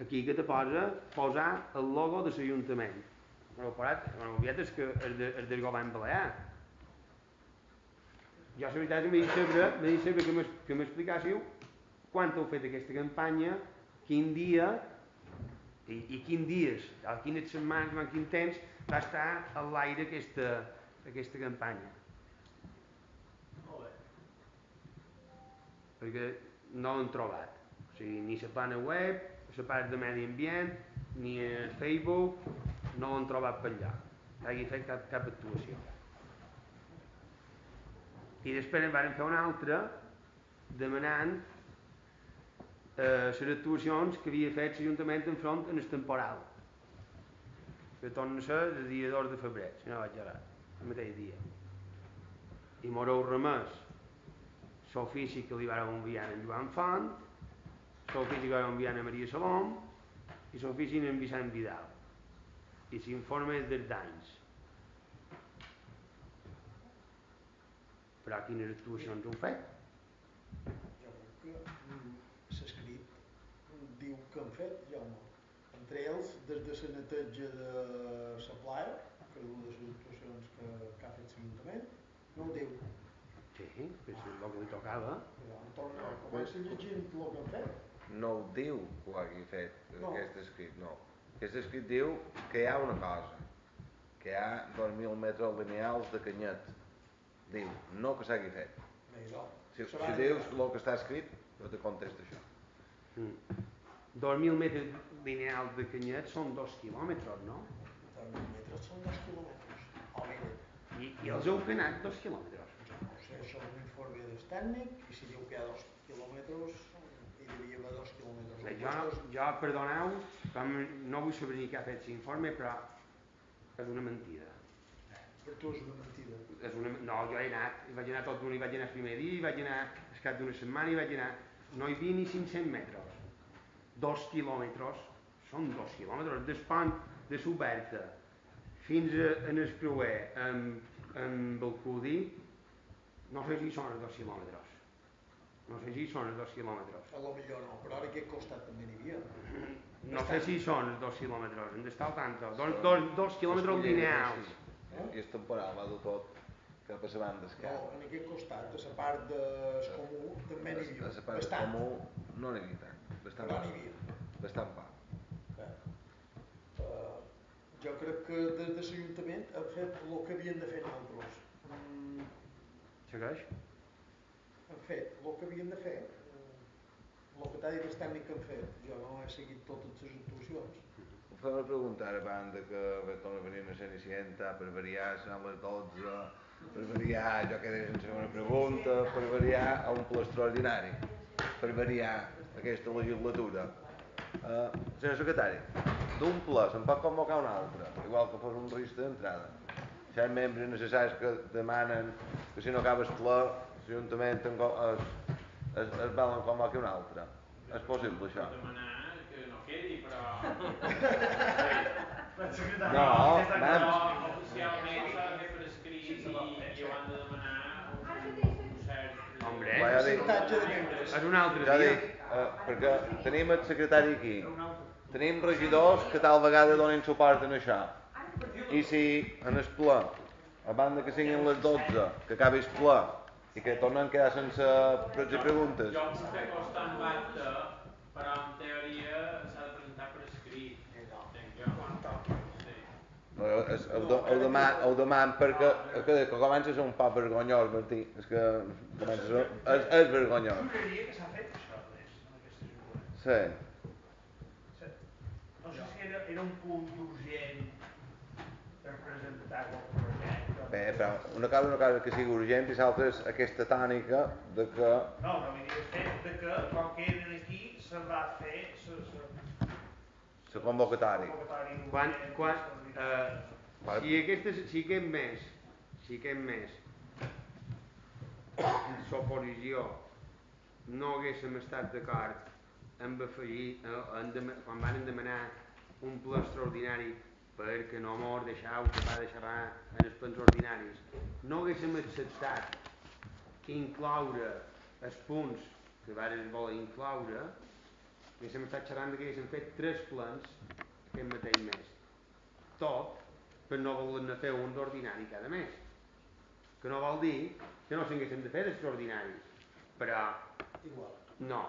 aquí que te posa posar el logo de l'Ajuntament. M'ho enviat és del govern balear. Jo la veritat m'he dit saber que m'explicàssiu quan heu fet aquesta campanya, quin dia i quins dies, a quines setmanes, en quin temps va estar a l'aire aquesta campanya. Molt bé. Perquè no l'hem trobat. O sigui, ni la pàgina web, la part de medi ambient, ni a Facebook, no l'hem trobat per allà. No hagi fet cap actuació. I després en vam fer una altra demanant les actuacions que havia fet l'Ajuntament enfront en el temporal, que torna a ser el dia 2 de febrer, si no vaig errat, el mateix dia. I m'haureu remès l'ofici que li vàreu enviar a en Joan Font, l'ofici que vàreu enviar a Maria Salom i l'ofici a en Vicent Vidal. I l'informe dels danys. Però quines actuacions heu fet? Jo crec que s'escrit diu que han fet, Jaume. Entre ells, des de la neteja de la playa, que és una de les actuacions que ha fet l'Ajuntament, no ho diu. Sí, és el que li tocava. Comença llegint el que han fet. No ho diu que ho hagi fet, aquest escrit, no. Aquest escrit diu que hi ha una cosa, que hi ha 2.000 metres lineals de canyet. Diu, no que s'hagi fet. Si dius el que està escrit, jo te contesto això. 2.000 metres lineals de canyet són 2 quilòmetres, no? 2.000 metres són 2 quilòmetres, almenys. I els heu canat 2 quilòmetres? No sé, això és un informe del tècnic, i si diu que hi ha 2 quilòmetres, hi devia haver 2 quilòmetres. Jo, perdoneu, no vull saber ni què ha fet l'informe, però és una mentida. Per tu és una mentida. No, jo he anat, vaig anar tot d'un, vaig anar el primer dia, vaig anar al cap d'una setmana i vaig anar, no hi havia ni 500 metres. 2 quilòmetres, són 2 quilòmetres, del pont de Suberta fins en el creuer amb el Cudi, no sé si són els 2 quilòmetres. No sé si són els 2 quilòmetres. A lo millor no, però ara aquest costat també n'hi havia. No sé si són els 2 quilòmetres, hem d'estar al tanto. 2 quilòmetres lineals. I el temporal va dur tot cap a la banda esquerra. No, en aquest costat, a la part del comú, també n'hi havia. A la part del comú no n'hi havia tant. Però n'hi havia. Bastant poc. Jo crec que des de l'Ajuntament han fet el que havien de fer nosaltres. Segueix? Han fet el que havien de fer, el que t'ha dit el tècnic que han fet. Jo no he seguit totes les actuacions. Em fa una pregunta ara, banda, que torna a venir una Cenicienta, per variar, seran les 12, per variar, jo quedé sense una pregunta, per variar a un ple extraordinari, per variar aquesta legislatura. Senyor secretari, d'un ple se'n pot convocar un altre, igual que fos un risc d'entrada. Si hi ha membres necessaris que demanen que si no acaba el ple, l'Ajuntament es volen convocar un altre. És possible, això? Demanar que no quedi, però... No, oficialment s'ha de fer per escrit i ho han de demanar un cert... Hombre, és un altre ja dia. dic, perquè tenim el secretari aquí, tenim regidors que tal vegada donin suport en això, i si en el ple, a banda que siguin les 12, que acabi el ple, i que tornen a quedar sense preguntes. Jo em puc fer constar amb l'acte, però en teoria s'ha de presentar per escrit, entenc jo. Ho deman perquè que comença a ser un poc vergonyós, Martí, és que és vergonyós. Juraria que s'ha fet això, en aquesta jugada. Sí. No sé si era un punt urgent per presentar qualque projecte. Bé, però una cosa que sigui urgent i l'altra és aquesta tònica de que... No, vull dir, el fet de que, com que eren aquí, se va fer la convocatòria. Si aquest mes l'oposició no haguéssim estat d'acord amb afegir, quan van demanar un ple extraordinari perquè no mos deixeu acabar de xerrar en els plens ordinaris, no haguéssim acceptat incloure els punts que varen voler incloure, haguéssim estat xerrant que haguéssim fet 3 plens aquest mateix mes, tot per no voler-ne fer un d'ordinari cada mes, que no vol dir que no s'haguessin de fer d'extraordinaris, però igual no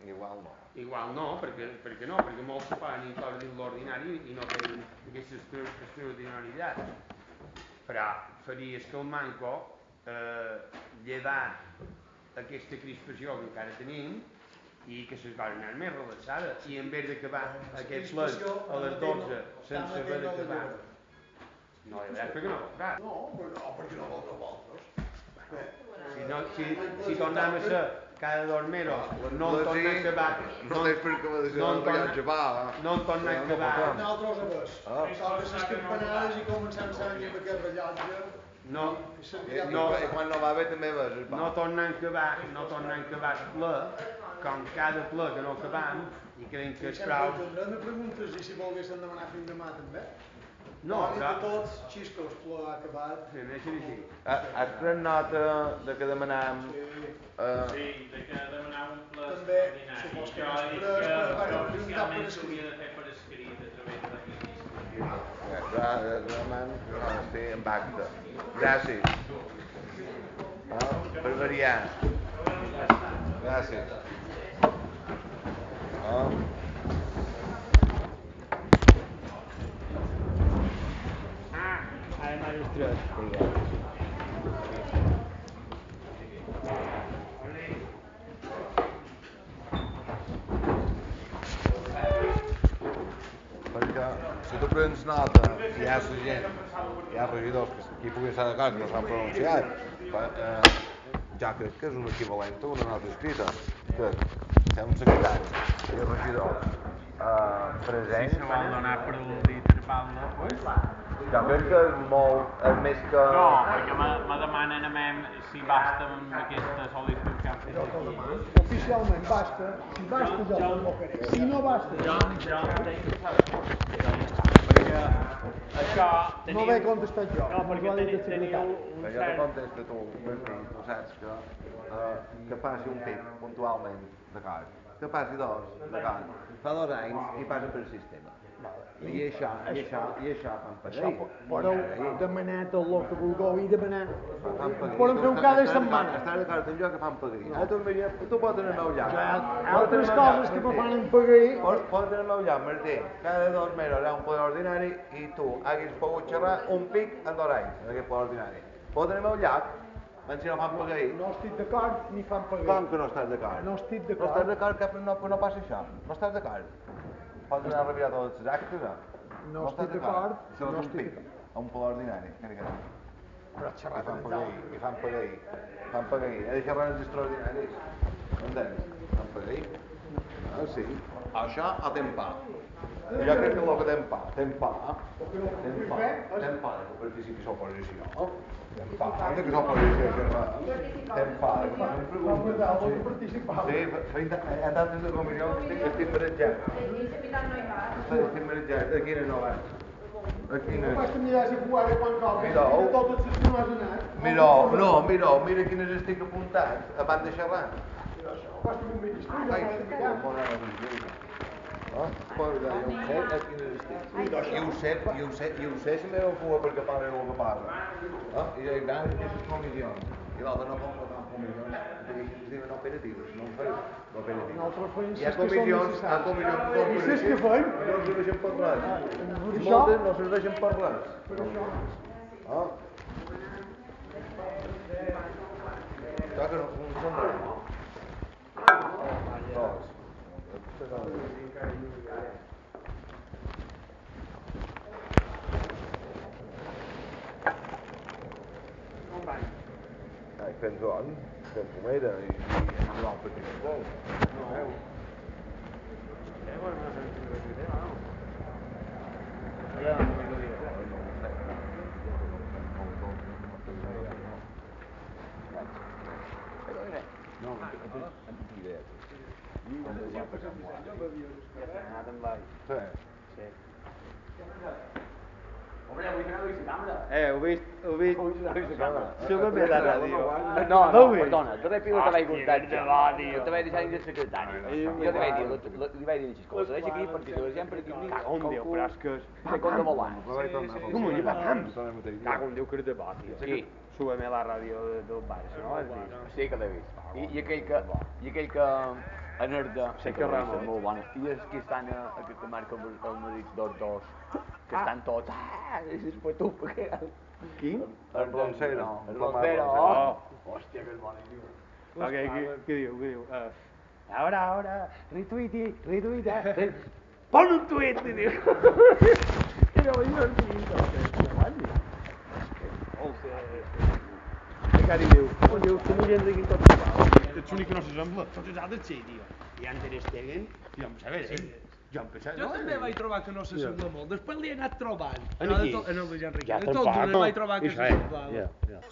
igual igual no, perquè molts se poden incloure dins l'ordinari i no feien aquestes extraordinaritats, però faries que el manco llevar aquesta crispació que encara tenim i que les coses anar més relaxades i en vez d'acabar aquest ple a les 12 sense haver d'acabar no hi haurà perquè no voldràs perquè no voldrà vosaltres si tornem a ser cada 2 mesos no en tornem a acabar no en tornem a acabar nosaltres a vés toques les campanades i començam l'any amb aquest rellotge i quan no va bé també ves no tornem a acabar el ple com cada ple que no acabam i creiem que és prou me preguntes i si volguessin demanar fins demà també no, però tots xiscos ple ha acabat has pres nota de que demanàvem sí, de que demanàvem un ple extraordinari jo he dit que oficialment s'hauria de fer per escrit a través de la ministra sí, amb acte gràcies per variar gràcies ara m'ha distret perquè si tu prens nota i hi ha la gent hi ha regidors que aquí puguin estar d'acord que no s'han pronunciat ja crec que és un equivalent a una nota escrita que si hi ha un secretari i el regidor present si se vol donar per al·ludit verbal pues jo crec que és molt més que no, perquè me demanen a mi si basta amb aquesta sol·licitud que han fet oficialment basta si basta jo convocaré si no basta jo entenc que s'ha de perquè això teniu no l'he contestat jo no, perquè teniu un jo te contesto tu tu saps que passi un pic puntualment d'acord que passi 2 d'acord fa 2 anys i passa per el sistema i això fan per ahí però demanat el que vulgueu i demanar podem fer un cada setmana estàs d'acord amb jo que fan per ahí tu pots anar al meu lloc altres coses que me fan per ahí pots anar al meu lloc Martí cada 2 mesos hi ha un ple ordinari i tu haguis pogut xerrar un pic en 2 anys en aquest ple ordinari pots anar al meu lloc si no fan per ahí no estic d'acord ni fan per ahí com que no estàs d'acord? no estic d'acord no estàs d'acord que no passi això no estàs d'acord? pots anar a revirar tots els actes no estic d'acord si no estic d'acord a un ple ordinari però xerrar i fan per ahí he de xerrar els extraordinaris entens? fan per ahí sí això o tem pa jo crec que el que tem pa que participi l'oposició tem pa de que l'oposició tem pa de que fan preguntes sí, en tantes de comissions estic marejat estic marejat de quina no va mira quines estic apuntat abans de xerrar i ho sé si m'he fugit perquè parlen el que parla i van aquestes comissions i l'altre no pot votar en comissions es diuen operatives no en feim d'operatives hi ha comissions que no serveixen per res i moltes no serveixen per res clar que no són res Canzón, que fumera i el petit futbol. molt guapa Sant Moana. Ja s'ha anat amb ell. Sí. Hombre, avui s'ha vist la càmera. Ho vist. Avui s'ha vist la càmera. Això ve la ràdio. No, perdona, te l'he pilot a la igualtat. Te vaig deixar dins el secretari. Jo li vaig dir les coses. Deixa aquí perquè la gent per aquí ni Cago en Déu, però és que... segon de volant. Com ho lleva tant? Cago en Déu que és de bo, tio. Sí. Súbeme la ràdio del Barça, no? Sí que l'he vist. I aquell que enerda, Sí que Ramon. és molt bona. I els que estan a que marca el Madrid 2-2, que estan tots, és per tu, perquè... Qui? El Broncero. El Broncero, hòstia, que és boníssim. Què diu? Ahora, retuita. Pon un tuit, diu. Era molt divertit. Què diu? Com ho gent riguin tots igual. Ets l'únic que no s'assembla. Tots els altres sí, tio. I en Ter Stegen, jo em saber, Jo també vaig trobar que no s'assembla molt. Després l'he anat trobant. En aquí? En el de Jan Riquet. Ja De tot d'una vaig trobar que s'assemblava. Ja.